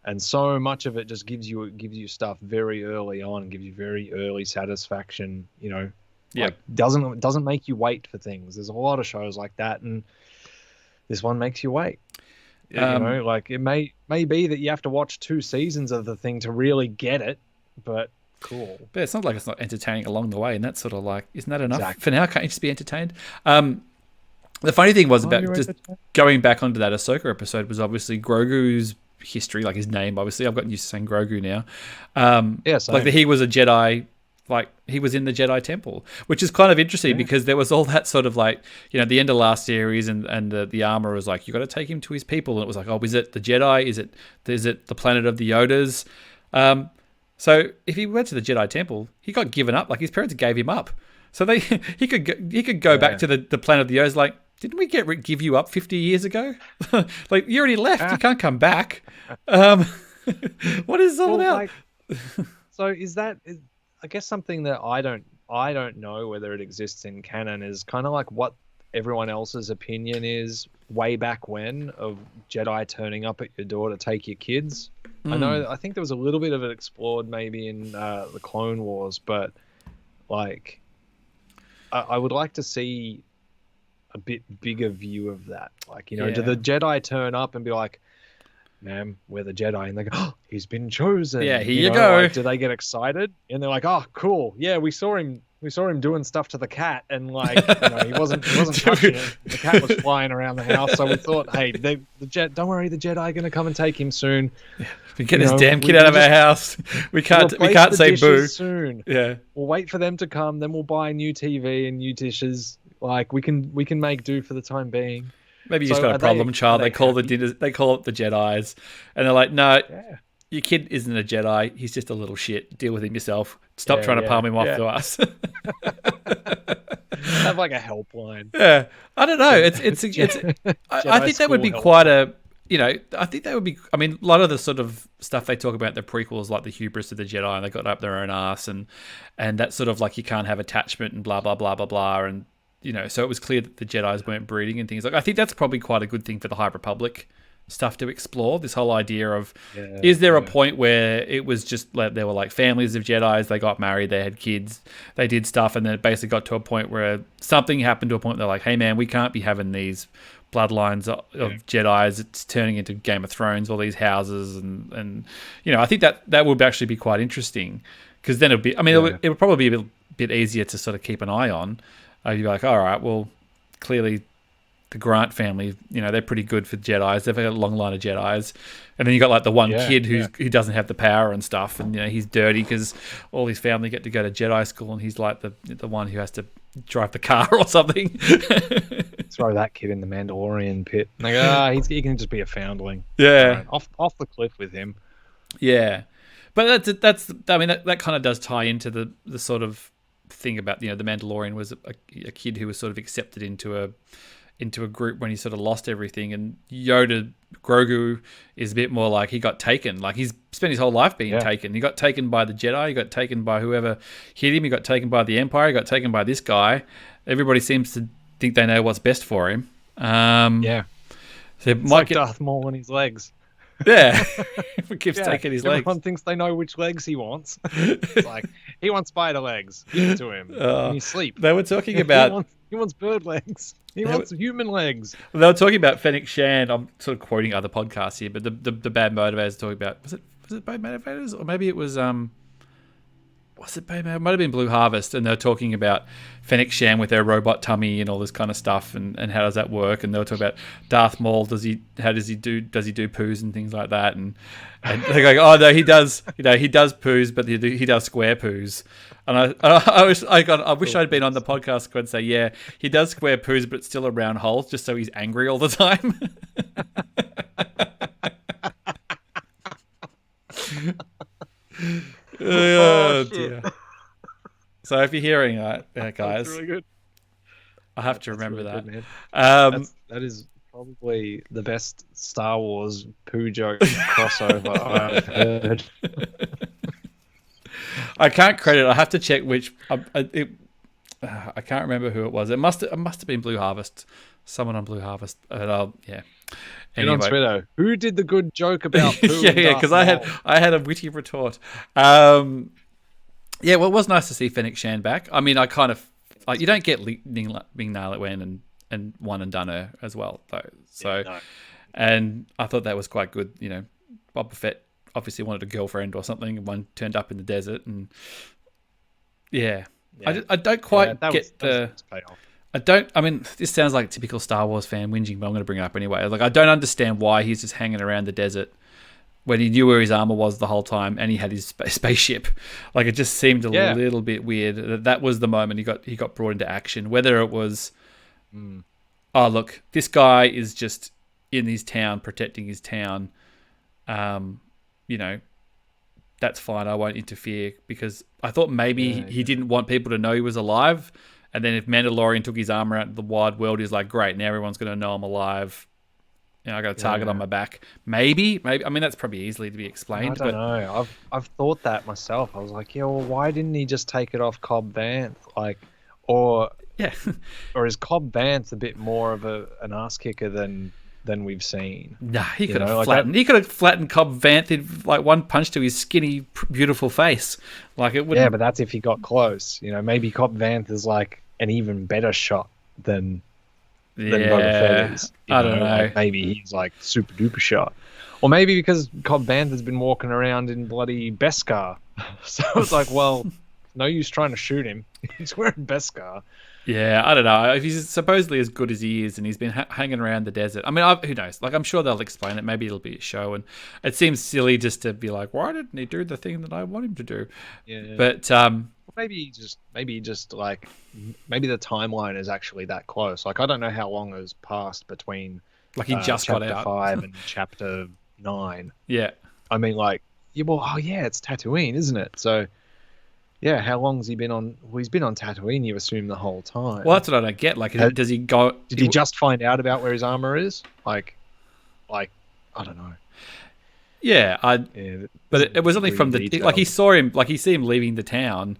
and so much of it just gives you stuff very early on, gives you very early satisfaction. You know, like doesn't make you wait for things. There's a lot of shows like that, and this one makes you wait. You know, like it may be that you have to watch 2 seasons of the thing to really get it. But cool. But it's not like it's not entertaining along the way, and that's sort of like, isn't that enough for now? Can't you just be entertained? The funny thing was about just going back onto that Ahsoka episode was obviously Grogu's history, like his name. Obviously, I've gotten used to saying Grogu now. Like that he was a Jedi. Like he was in the Jedi Temple, which is kind of interesting because there was all that sort of like, you know, the end of last series and the armor was like, you got to take him to his people, and it was like, oh, is it the Jedi? Is it the planet of the Yodas? So if he went to the Jedi Temple, he got given up. Like his parents gave him up, so he could go back to the planet of the Yodas. Like, didn't we give you up 50 years ago? Like you already left. You can't come back. What is this all about? So is that? I guess something that I don't know whether it exists in canon is kind of like what everyone else's opinion is way back when of Jedi turning up at your door to take your kids. I think there was a little bit of it explored maybe in the Clone Wars, but like I would like to see a bit bigger view of that. Like, you know, do the Jedi turn up and be like, ma'am, we're the Jedi, and they go, oh, he's been chosen. Yeah, here you go. Like, do they get excited? And they're like, oh, cool. Yeah, we saw him doing stuff to the cat, and like, you know, he wasn't touching it. The cat was flying around the house, so we thought, hey, don't worry, the Jedi are gonna come and take him soon. Yeah, we get this damn kid out of our house. We can't say boo soon. Yeah, we'll wait for them to come, then we'll buy a new TV and new dishes. Like we can make do for the time being. Maybe you just got a problem child. They call it the Jedis, and they're like, no, your kid isn't a Jedi. He's just a little shit. Deal with him yourself. Stop trying to palm him off to us. Have like a helpline. Yeah, I don't know. It's I think that would be quite a, you know, I think that would be. I mean, a lot of the sort of stuff they talk about in the prequels, like the hubris of the Jedi, and they got up their own ass, and that sort of like you can't have attachment and blah blah blah blah blah, and you know, so it was clear that the Jedis weren't breeding and things like. I think that's probably quite a good thing for the High Republic stuff to explore. This whole idea of is there a point where it was just like there were like families of Jedis, they got married, they had kids, they did stuff, and then it basically got to a point where something happened to a point where they're like, hey man, we can't be having these bloodlines of Jedis. It's turning into Game of Thrones, all these houses, and you know, I think that would actually be quite interesting because then it'd be. I mean, it would probably be a bit easier to sort of keep an eye on. You'd be like, all right, well, clearly the Grant family, they're pretty good for Jedis. They've got a long line of Jedis. And then you got like the one kid who doesn't have the power and stuff. And, he's dirty because all his family get to go to Jedi school and he's like the one who has to drive the car or something. Throw that kid in the Mandalorian pit. Like, he can just be a foundling. Yeah. Right, off the cliff with him. Yeah. But that kind of does tie into the sort of thing about, the Mandalorian was a kid who was sort of accepted into a group when he sort of lost everything, and Grogu is a bit more like he got taken. Like, he's spent his whole life being taken. He got taken by the Jedi, he got taken by whoever hit him, he got taken by the Empire, he got taken by this guy. Everybody seems to think they know what's best for him. So it's like Darth Maul and his legs. Yeah. He keeps taking his legs. Everyone thinks they know which legs he wants. It's like, he wants spider legs. Give it to him. When you sleep. They were talking about... He wants bird legs. He wants human legs. They were talking about Fennec Shand. I'm sort of quoting other podcasts here, but the Bad Motivators talking about... Was it Bad Motivators? Or maybe it was... Was it Bad Motivators? It might have been Blue Harvest, and they were talking about Fennec Shand with their robot tummy and all this kind of stuff, and how does that work? And they were talking about Darth Maul. Does he do poos and things like that? And they're going, oh no, he does. He does poos, but he does square poos. And I wish I'd been on the podcast and say, yeah, he does square poos, but it's still a round hole, just so he's angry all the time. Oh dear. So if you're hearing that, guys, that's really good. I have to remember that. Good, that is probably the best Star Wars poo joke crossover I've heard. I can't credit. I have to check which. I can't remember who it was. It must have been Blue Harvest. Someone on Blue Harvest. Yeah. Anyway. On Twitter, who did the good joke about poo? Yeah, because I had a witty retort. Well, it was nice to see Fennec Shand back. I mean, I kind of like, you don't get Ming-Na Wen and One and Dunner as well though. So, and I thought that was quite good. Boba Fett obviously wanted a girlfriend or something, and one turned up in the desert, and I don't quite get the. I mean, this sounds like a typical Star Wars fan whinging, but I'm going to bring it up anyway. Like, I don't understand why he's just hanging around the desert when he knew where his armor was the whole time and he had his spaceship. Like, it just seemed a little bit weird. That was the moment he got brought into action. Whether it was, oh, look, this guy is just in his town, protecting his town. That's fine. I won't interfere, because I thought maybe he didn't want people to know he was alive. And then if Mandalorian took his armor out into the wide world, he's like, great, now everyone's going to know I'm alive. I got a target on my back. Maybe. I mean, that's probably easily to be explained. I don't know. I've thought that myself. I was like, why didn't he just take it off Cobb Vanth? Or is Cobb Vanth a bit more of an ass kicker than we've seen? Nah, he could have flattened. He could have flattened Cobb Vanth in like one punch to his skinny, beautiful face. Like, it would. Yeah, but that's if he got close. Maybe Cobb Vanth is like an even better shot than Boba Fett is. I don't know. Like, maybe he's like super duper shot, or maybe because Cobb Vanth has been walking around in bloody Beskar, so it's like, well, no use trying to shoot him. He's wearing Beskar. Yeah, I don't know. If he's supposedly as good as he is, and he's been hanging around the desert. I mean, who knows? Like, I'm sure they'll explain it. Maybe it'll be a show, and it seems silly just to be like, why didn't he do the thing that I want him to do? Yeah. But maybe the timeline is actually that close. Like, I don't know how long has passed between like he just got out. Chapter 5 and Chapter 9. Yeah. I mean, like, it's Tatooine, isn't it? So. Yeah, how long has he been on? Well, he's been on Tatooine, you assume, the whole time. Well, that's what I don't get. Like, does he go? Did he just find out about where his armor is? Like, I don't know. Yeah, but it was only from like he saw him, like he see him leaving the town,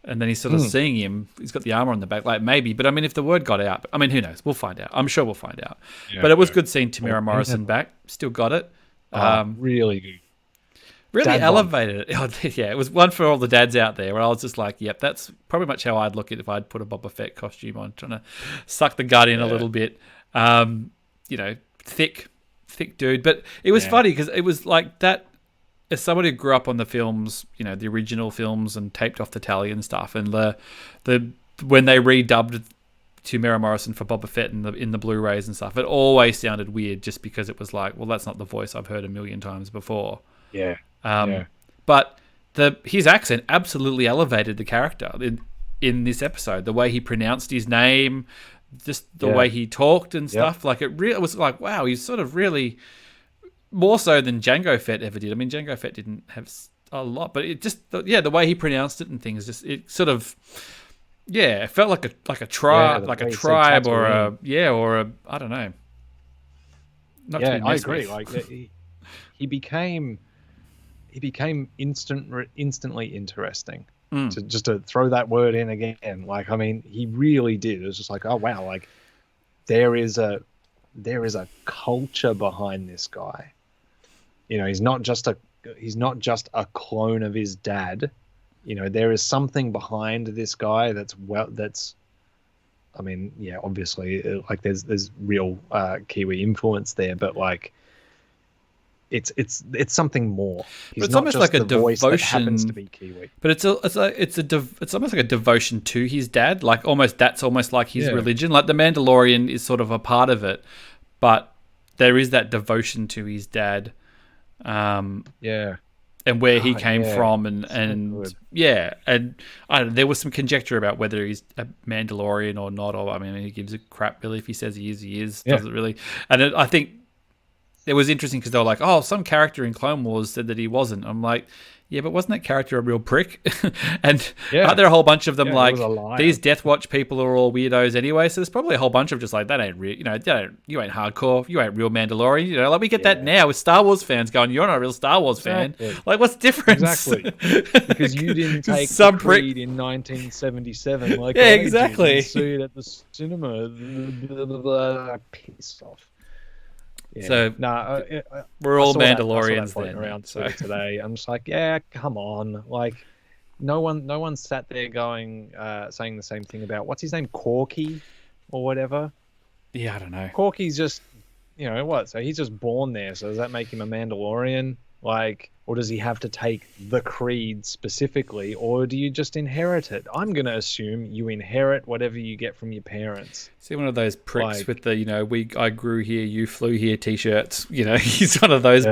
and then he's sort of seeing him. He's got the armor on the back, like maybe. But I mean, if the word got out, I mean, who knows? We'll find out. I'm sure we'll find out. Yeah, but it was good seeing Tamara Morrison back. Still got it. Really good. Really Dad elevated it. Yeah, it was one for all the dads out there where I was just like, yep, that's probably much how I'd look at it if I'd put a Boba Fett costume on, trying to suck the gut in a little bit. Thick dude. But it was funny because it was like that, as somebody who grew up on the films, the original films and taped off the tally and stuff, and the when they redubbed Temuera Morrison for Boba Fett in the Blu-rays and stuff, it always sounded weird just because it was like, well, that's not the voice I've heard a million times before. Yeah. But his accent absolutely elevated the character in this episode. The way he pronounced his name, just the way he talked and stuff. Like it was like, wow, he's sort of really more so than Jango Fett ever did. I mean, Jango Fett didn't have a lot, but it just the way he pronounced it and things, just it sort of it felt like a tribe, like a tribe or a I don't know. Not I agree. Like he became instantly interesting. To throw that word in again, like I mean, he really did. It was just like, oh wow, like there is a culture behind this guy. You know, he's not just a clone of his dad. You know, there is something behind this guy that's I mean, yeah, obviously, like there's real Kiwi influence there, but like it's something more. He's it's not almost just like a the voice that devotion. happens to be Kiwi. But it's almost like a devotion to his dad. Like that's almost like his religion. Like the Mandalorian is sort of a part of it, but there is that devotion to his dad. And where he came from, and I don't know, there was some conjecture about whether he's a Mandalorian or not. Or I mean, he gives a crap really if he says he is. He is. Doesn't really. And I think it was interesting because they were like, "Oh, some character in Clone Wars said that he wasn't." I'm like, yeah, but wasn't that character a real prick? And aren't there a whole bunch of them like these Death Watch people are all weirdos anyway? So there's probably a whole bunch of just like, that ain't real, you know, you ain't hardcore, you ain't real Mandalorian, you know, like we get that now with Star Wars fans going, you're not a real Star Wars fan. Like, what's the difference? Exactly. Because you didn't take the Creed in 1977 like exactly. And see it at the cinema. Piss off. Yeah. So we're all Mandalorians then. Around today, I'm just like, yeah, come on, like no one sat there going saying the same thing about what's his name, Corky or whatever. Yeah, I don't know. Corky's just, you know what? So he's just born there. So does that make him a Mandalorian? Like, or does he have to take the creed specifically, or do you just inherit it? I'm going to assume you inherit whatever you get from your parents. See, one of those pricks with the, you know, I grew here, you flew here t-shirts. You know, he's one of those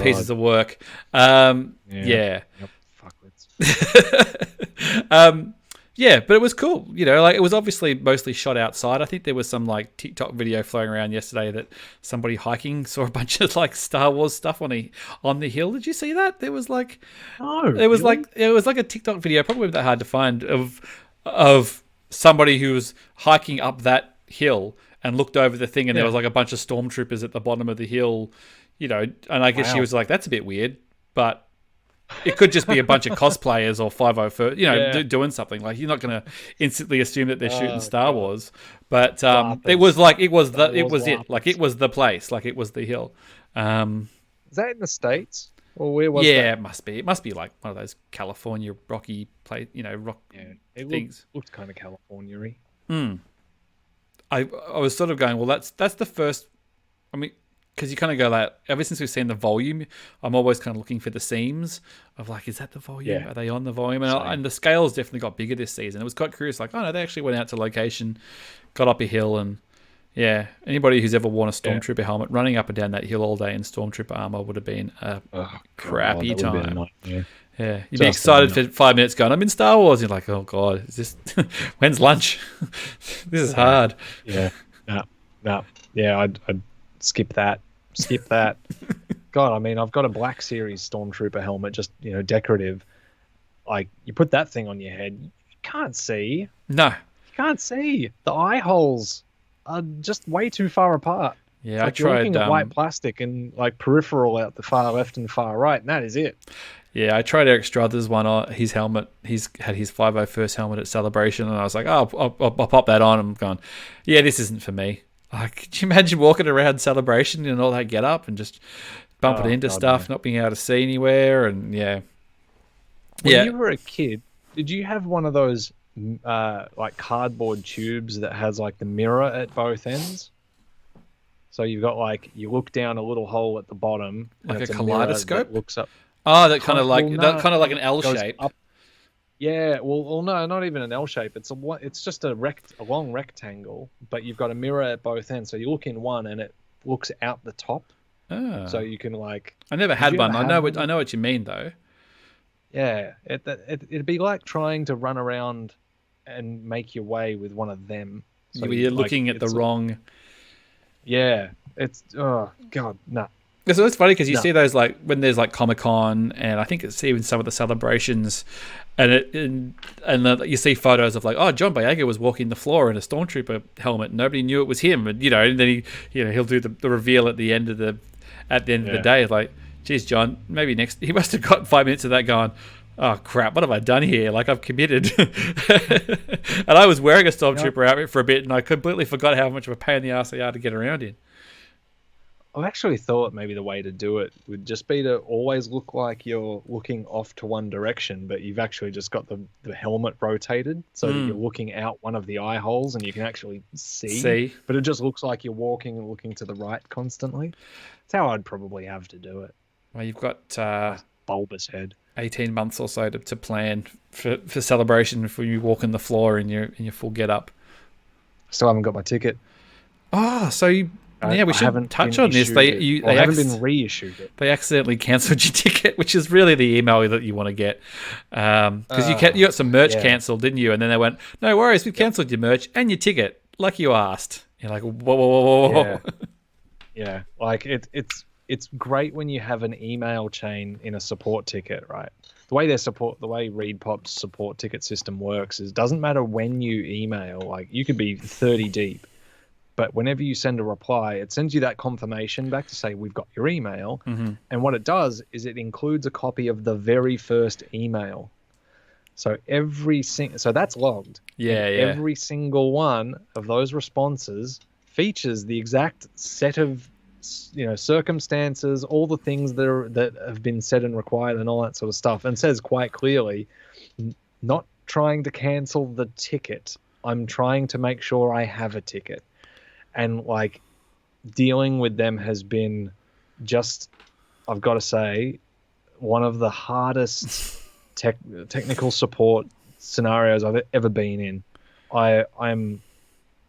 pieces of work. Yep, fuckwits. Yeah, but it was cool. You know, like it was obviously mostly shot outside. I think there was some like TikTok video flowing around yesterday that somebody hiking saw a bunch of like Star Wars stuff on the hill. Did you see that? There was like, it was like a TikTok video, probably not that hard to find, of somebody who was hiking up that hill and looked over the thing, and there was like a bunch of stormtroopers at the bottom of the hill. You know, and I guess she was like, that's a bit weird, but it could just be a bunch of cosplayers or 501st, you know, doing something. Like, you're not going to instantly assume that they're shooting Star Wars, but it was like it was the place, like it was the hill. Is that in the States, or where was that? Yeah, it must be. It must be like one of those California rocky place, you know, rock things. Looked kind of California-y. I was sort of going, well, that's the first. I mean, because you kind of go like, ever since we've seen the volume, I'm always kind of looking for the seams of like, is that the volume? Are they on the volume? And the scales definitely got bigger this season. It was quite curious, like, oh no, they actually went out to location, got up a hill, and anybody who's ever worn a Stormtrooper helmet, running up and down that hill all day in Stormtrooper armor would have been a crappy time. Yeah, you'd be excited for 5 minutes going, I'm in Star Wars. You're like, oh god, is this when's lunch? This is hard. I'd skip that. God, I mean, I've got a Black Series Stormtrooper helmet, just, you know, decorative. Like, you put that thing on your head, you can't see. No. You can't see. The eye holes are just way too far apart. Yeah, like, you're looking at white plastic and, like, peripheral out the far left and far right, and that is it. Yeah, I tried Eric Struthers one on his helmet. He's had his 501st helmet at Celebration, and I was like, oh, I'll pop that on. I'm going, yeah, this isn't for me. Like, could you imagine walking around Celebration and all that get up and just bumping into stuff, not being able to see anywhere, and When you were a kid, did you have one of those like cardboard tubes that has like the mirror at both ends? So you've got like, you look down a little hole at the bottom, like a kaleidoscope. Looks up. Oh, that kind of like an L shape. Yeah, well, no, not even an L shape. It's just a long rectangle, but you've got a mirror at both ends. So you look in one, and it looks out the top. So Oh. you can like. I never Did had you one. ever I have know one? what you mean though. Yeah, it'd be like trying to run around and make your way with one of them. So You're like looking at the wrong. yeah, it's oh god, no, It's always funny because you no. see those like when there's like Comic-Con, and I think it's even some of the celebrations, and you see photos of like, oh, John Boyega was walking the floor in a stormtrooper helmet. Nobody knew it was him, and and then he'll do the reveal at the end of the day. It's like, geez, John, maybe he must have got 5 minutes of that going, oh crap, what have I done here? Like, I've committed. And I was wearing a stormtrooper outfit for a bit, and I completely forgot how much of a pain in the ass they are to get around in. I've actually thought maybe the way to do it would just be to always look like you're looking off to one direction, but you've actually just got the helmet rotated so that you're looking out one of the eye holes and you can actually see. But it just looks like you're walking and looking to the right constantly. That's how I'd probably have to do it. Well, you've got bulbous head. 18 months or so to plan for celebration for you walking the floor in your full get up. Still haven't got my ticket. Oh, so we should touch on this. They haven't been reissued it. They accidentally cancelled your ticket, which is really the email that you want to get, because you got some merch cancelled, didn't you? And then they went, "No worries, we've cancelled your merch and your ticket, like you asked." You're like, whoa. Yeah, like it's great when you have an email chain in a support ticket, right? The way ReadPop's support ticket system works is, doesn't matter when you email, like you could be 30 deep, but whenever you send a reply, it sends you that confirmation back to say, we've got your email. Mm-hmm. And what it does is it includes a copy of the very first email. So so that's logged. Yeah. Every single one of those responses features the exact set of circumstances, all the things that have been said and required and all that sort of stuff, and says quite clearly, not trying to cancel the ticket, I'm trying to make sure I have a ticket. And like, dealing with them has been just, I've got to say, one of the hardest technical support scenarios I've ever been in. I'm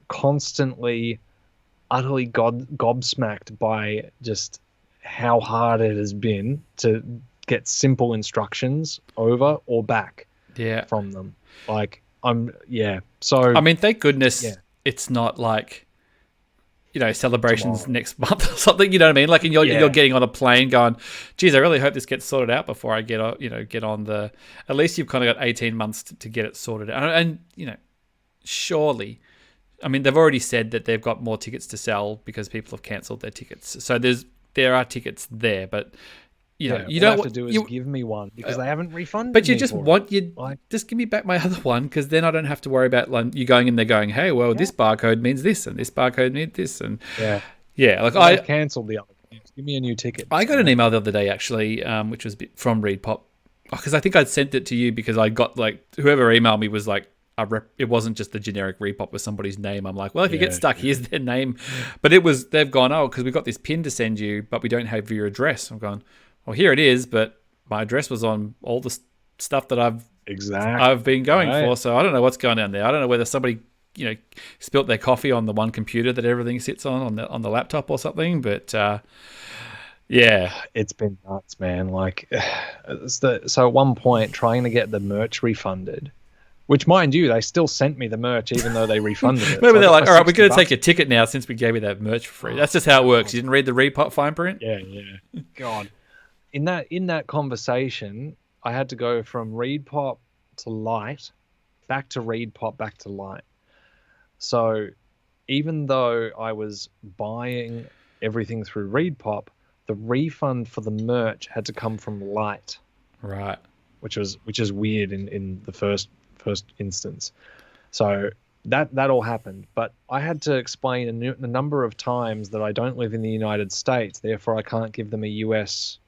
constantly utterly gobsmacked by just how hard it has been to get simple instructions over or back from them. Like, so I mean, thank goodness it's not like celebrations next month or something, you know what I mean? Like, and you're getting on a plane going, geez, I really hope this gets sorted out before I get on the, at least you've kind of got 18 months to get it sorted out. And surely, I mean, they've already said that they've got more tickets to sell because people have cancelled their tickets. So there are tickets there, but you don't have to do is give me one, because they haven't refunded. But you just just give me back my other one, because then I don't have to worry about like you going in there going, hey, well, this barcode means this and this barcode means this, and like I cancelled the other. Give me a new ticket. I got an email the other day actually, which was from ReadPop, because I think I'd sent it to you because I got like whoever emailed me was like. It wasn't just the generic Repop with somebody's name. I'm like, well, if you get stuck, here's their name. But they've gone, oh, because we've got this pin to send you, but we don't have your address. I'm going, well, here it is, but my address was on all the stuff that I've been going for. So I don't know what's going on there. I don't know whether somebody spilt their coffee on the one computer that everything sits on the laptop or something. But it's been nuts, man. Like, so at one point, trying to get the merch refunded. Which, mind you, they still sent me the merch even though they refunded it. Maybe they're like, all right, we're going to take your ticket now since we gave you that merch for free. That's just how it works. You didn't read the Repop fine print? Yeah. God. In that conversation, I had to go from ReadPop to Light, back to ReadPop, back to Light. So even though I was buying everything through ReadPop, the refund for the merch had to come from Light. Right. Which is weird in the first instance. So that all happened, but I had to explain a number of times that I don't live in the United States, therefore I can't give them a US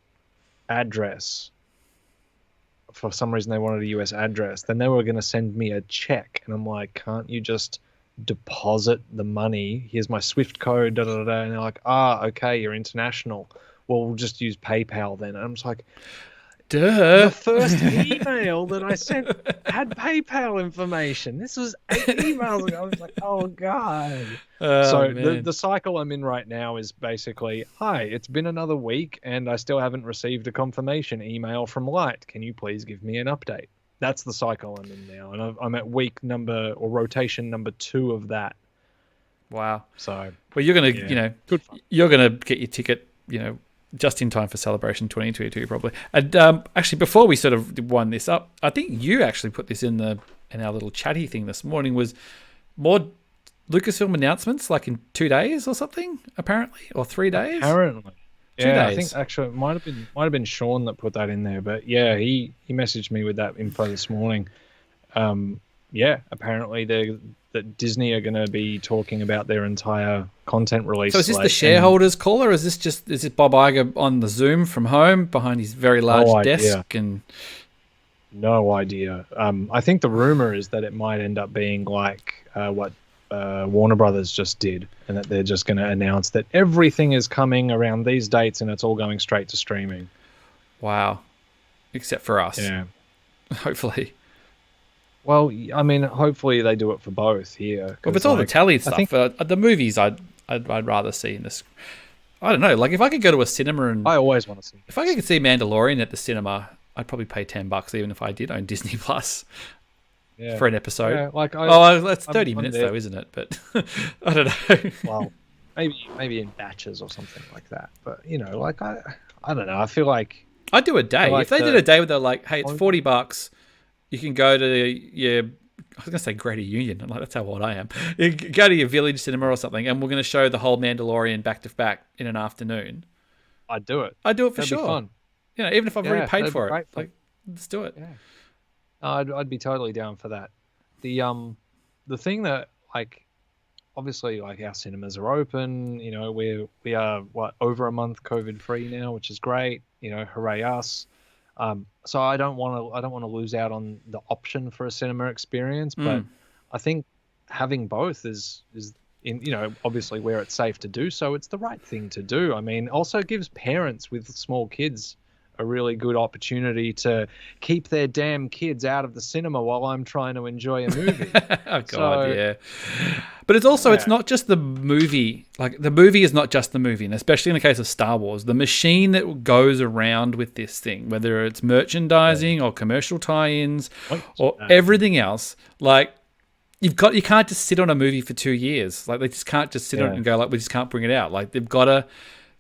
address. For some reason they wanted a US address. Then they were going to send me a check, and I'm like, can't you just deposit the money? Here's my Swift code, and they're like, okay, you're international, well, we'll just use PayPal then. And I'm just like, Duh. The first email that I sent had PayPal information. This was 8 emails ago. I was like, oh, God. So the cycle I'm in right now is basically, hi, it's been another week and I still haven't received a confirmation email from Light. Can you please give me an update? That's the cycle I'm in now. And I'm at week number or rotation number 2 of that. Wow. So, well, you're going to, good fun. You're going to get your ticket, just in time for Celebration 2022 probably. And actually, before we sort of wind this up, I think you actually put this in our little chatty thing this morning, was more Lucasfilm announcements like in 2 days or something, apparently, or 3 days. Apparently, 2 days. I think actually it might have been Sean that put that in there, but yeah, he messaged me with that info this morning. Apparently that Disney are going to be talking about their entire content release. So is this the shareholders' call, or is this Bob Iger on the Zoom from home behind his very large desk? And no idea. I think the rumor is that it might end up being like what Warner Brothers just did, and that they're just going to announce that everything is coming around these dates and it's all going straight to streaming. Wow. Except for us. Yeah. Hopefully. Well, I mean, hopefully they do it for both here. Well, it's all the tally stuff. The movies I'd rather see in this. I don't know. Like, if I could go to a cinema and I always want to see. If I could see Mandalorian at the cinema, I'd probably pay $10 even if I did own Disney Plus for an episode. Yeah, that's 30 minutes though, isn't it? But I don't know. Well, maybe in batches or something like that. But I don't know. I feel like I'd do a day. If they did a day where they're like, hey, it's $40. You can go to your, I was going to say Greater Union. I'm like, that's how old I am. You can go to your village cinema or something, and we're going to show the whole Mandalorian back to back in an afternoon. I'd do it. I'd do it for That'd sure. Be fun. Even if I've already paid for it. Like, let's do it. Yeah. I'd be totally down for that. The thing that, like, obviously, like, our cinemas are open. We are over a month COVID free now, which is great. Hooray us. So I don't want to lose out on the option for a cinema experience, but I think having both is in obviously where it's safe to do so, it's the right thing to do. I mean, also gives parents with small kids a really good opportunity to keep their damn kids out of the cinema while I'm trying to enjoy a movie. Oh God, yeah. But it's also, it's not just the movie. Like, the movie is not just the movie, and especially in the case of Star Wars, the machine that goes around with this thing, whether it's merchandising or commercial tie-ins or everything else, like, you can't just sit on a movie for 2 years. Like, they just can't just sit on it and go, like, we just can't bring it out. Like, they've got to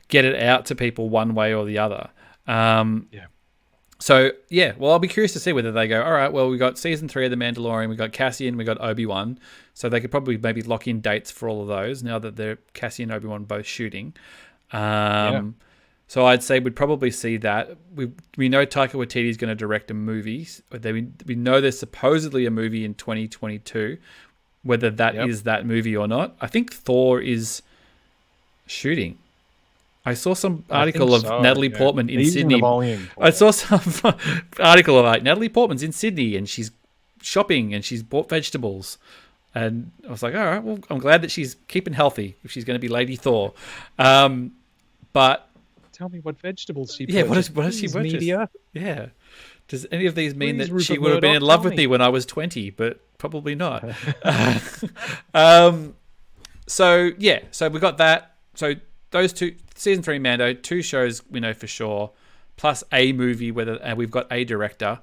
get it out to people one way or the other. So, well, I'll be curious to see whether they go, all right, well, we got season 3 of The Mandalorian, we got Cassian, we got Obi-Wan. So they could probably maybe lock in dates for all of those now that they're Cassian and Obi-Wan both shooting. So I'd say we'd probably see that. We know Taika Waititi is going to direct a movie. We know there's supposedly a movie in 2022. Whether that is that movie or not, I think Thor is shooting. I saw some article of Natalie Portman in Sydney. I saw some article of like Natalie Portman's in Sydney and she's shopping and she's bought vegetables. And I was like, all right, well, I'm glad that she's keeping healthy if she's going to be Lady Thor. But tell me what vegetables she purchased. What does she purchase? Media? Yeah. Does any of these mean that she would have been in love with me when I was 20? But probably not. So we got that. So those two, season 3 Mando, 2 shows we know for sure, plus a movie, and we've got a director.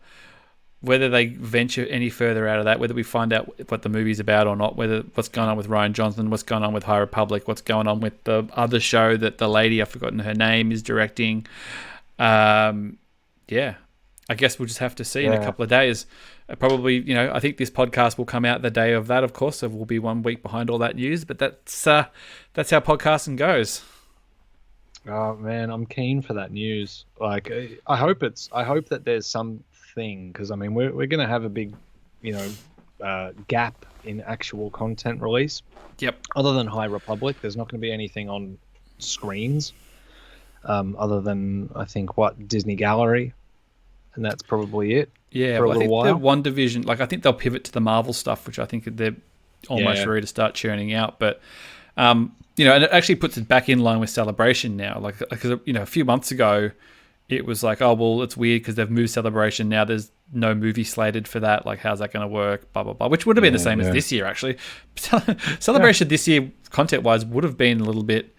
Whether they venture any further out of that, whether we find out what the movie's about or not, whether what's going on with Rian Johnson, what's going on with High Republic, what's going on with the other show that the lady, I've forgotten her name, is directing. I guess we'll just have to see in a couple of days. Probably, I think this podcast will come out the day of that, of course, so we'll be 1 week behind all that news, but that's how podcasting goes. Oh man, I'm keen for that news. Like, I hope that there's something, because I mean we're going to have a big gap in actual content release. Other than High Republic, there's not going to be anything on screens other than I think Disney Gallery, and that's probably it. For a little while. The WandaVision, like, I think they'll pivot to the Marvel stuff, which I think they're almost ready to start churning out, but and it actually puts it back in line with Celebration now, like, because a few months ago it was like, oh, well, it's weird because they've moved Celebration. Now there's no movie slated for that. Like, how's that going to work? Blah, blah, blah. Which would have been the same as this year, actually. Celebration this year, content-wise, would have been a little bit...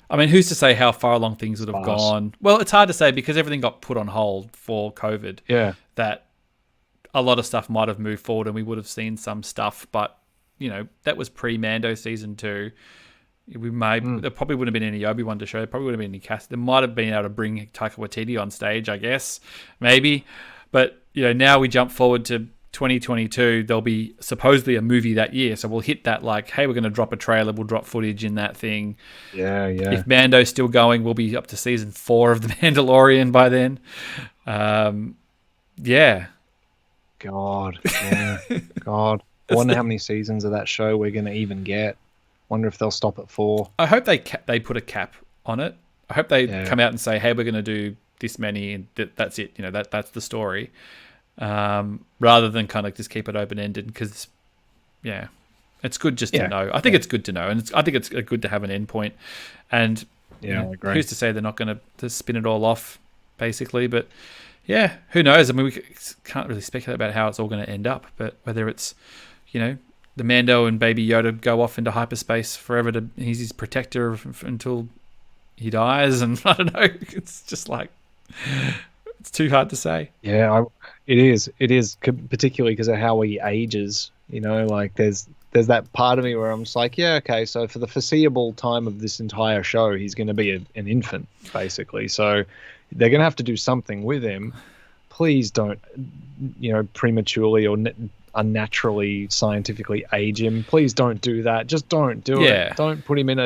I mean, who's to say how far along things would have gone? Well, it's hard to say because everything got put on hold for COVID. Yeah. That a lot of stuff might have moved forward and we would have seen some stuff. But, that was pre-Mando Season 2. There probably wouldn't have been any Obi-Wan to show. There probably wouldn't have been any cast. There might have been able to bring Taika Waititi on stage, I guess, maybe. But now we jump forward to 2022. There'll be supposedly a movie that year, so we'll hit that like, hey, we're going to drop a trailer. We'll drop footage in that thing. Yeah. If Mando's still going, we'll be up to season 4 of The Mandalorian by then. Yeah. God. Yeah. God. I wonder how many seasons of that show we're going to even get. Wonder if they'll stop at 4. I hope they put a cap on it. I hope they come out and say, hey, we're going to do this many and that's it. That's the story. Rather than kind of just keep it open-ended because, it's good just to know. I think it's good to know, and I think it's good to have an endpoint. And I agree. Who's to say they're not going to spin it all off, basically? But who knows? I mean, we can't really speculate about how it's all going to end up. But whether it's, the Mando and Baby Yoda go off into hyperspace forever he's his protector until he dies, and I don't know. It's just like it's too hard to say. Yeah, it is. It is particularly because of how he ages. Like there's that part of me where I'm just like, yeah, okay. So for the foreseeable time of this entire show, he's going to be an infant, basically. So they're going to have to do something with him. Please don't, prematurely or unnaturally scientifically age him. Please don't do that. Just don't do it. Don't put him in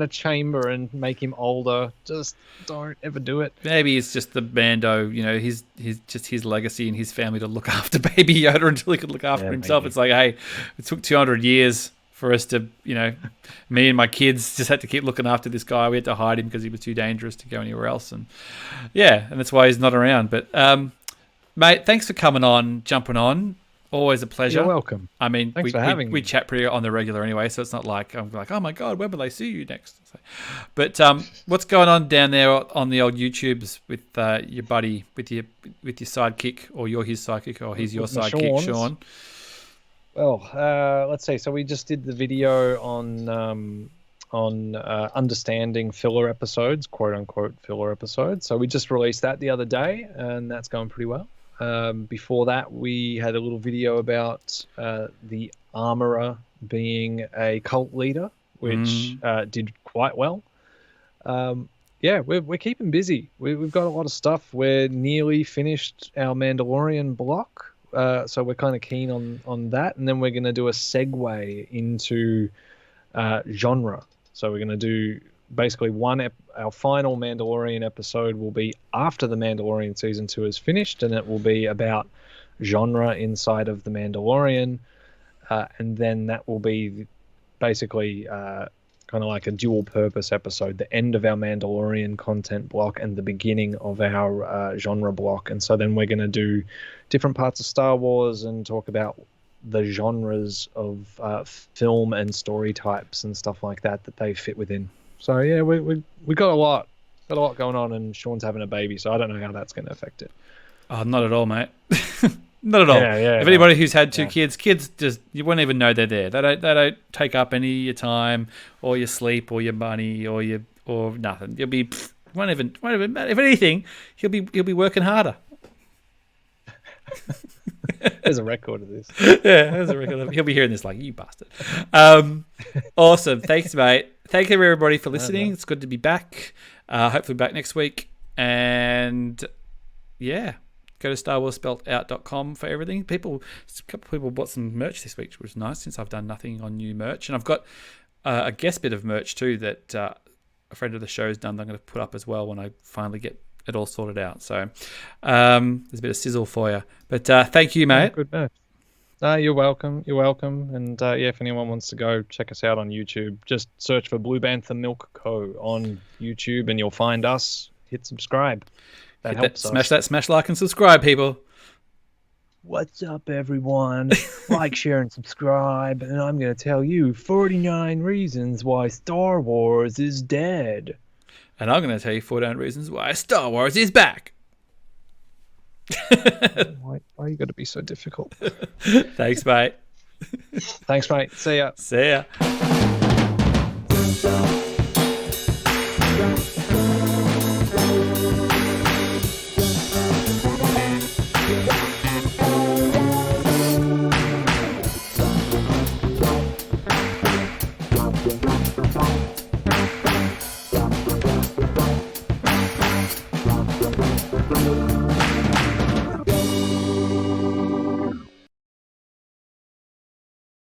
a chamber and make him older. Just don't ever do it. Maybe it's just the Mando, he's just his legacy and his family to look after Baby Yoda until he could look after himself. Maybe. It's like, hey, it took 200 years for us to, me and my kids just had to keep looking after this guy. We had to hide him because he was too dangerous to go anywhere else. And and that's why he's not around. But mate, thanks for coming on, jumping on. Always a pleasure. You're welcome. I mean, thanks for having me. We chat pretty on the regular anyway, so it's not like I'm like, oh my God, when will I see you next? But what's going on down there on the old YouTubes with your buddy, with your sidekick, or you're his sidekick, or he's your sidekick, Sean? Well, let's see. So we just did the video on understanding filler episodes, quote unquote filler episodes. So we just released that the other day, and that's going pretty well. Before that, we had a little video about the Armorer being a cult leader, which did quite well. We're keeping busy. We've got a lot of stuff. We're nearly finished our Mandalorian block, so we're kind of keen on that. And then we're going to do a segue into genre. So we're going to do basically our final Mandalorian episode will be after the Mandalorian season 2 is finished, and it will be about genre inside of the Mandalorian, and then that will be basically kind of like a dual purpose episode, the end of our Mandalorian content block and the beginning of our genre block. And so then we're going to do different parts of Star Wars and talk about the genres of film and story types and stuff like that they fit within. So yeah, we got a lot going on, and Sean's having a baby, so I don't know how that's going to affect it. Oh, not at all, mate. Not at all. Yeah, if anybody who's had two kids just you won't even know they're there. They don't take up any of your time or your sleep or your money or nothing. You'll be won't even matter. If anything, he'll be working harder. There's a record of this. Yeah, there's a record. He'll be hearing this like, you bastard. Awesome. Thanks, mate. Thank you, everybody, for listening. It's good to be back. Hopefully back next week. And, yeah, go to StarWarsSpeltOut.com for everything. A couple of people bought some merch this week, which was nice since I've done nothing on new merch. And I've got a guest bit of merch, too, that a friend of the show's done that I'm going to put up as well when I finally get it all sorted out. So there's a bit of sizzle for you. But thank you, mate. Good merch. You're welcome. And if anyone wants to go check us out on YouTube, just search for Blue Bantha Milk Co on YouTube and you'll find us. Hit subscribe. That helps us. Smash like and subscribe, people. What's up, everyone? Like, share, and subscribe. And I'm going to tell you 49 reasons why Star Wars is dead. And I'm going to tell you 49 reasons why Star Wars is back. Why you got to be so difficult? Thanks, mate. Thanks, mate. See ya. See ya.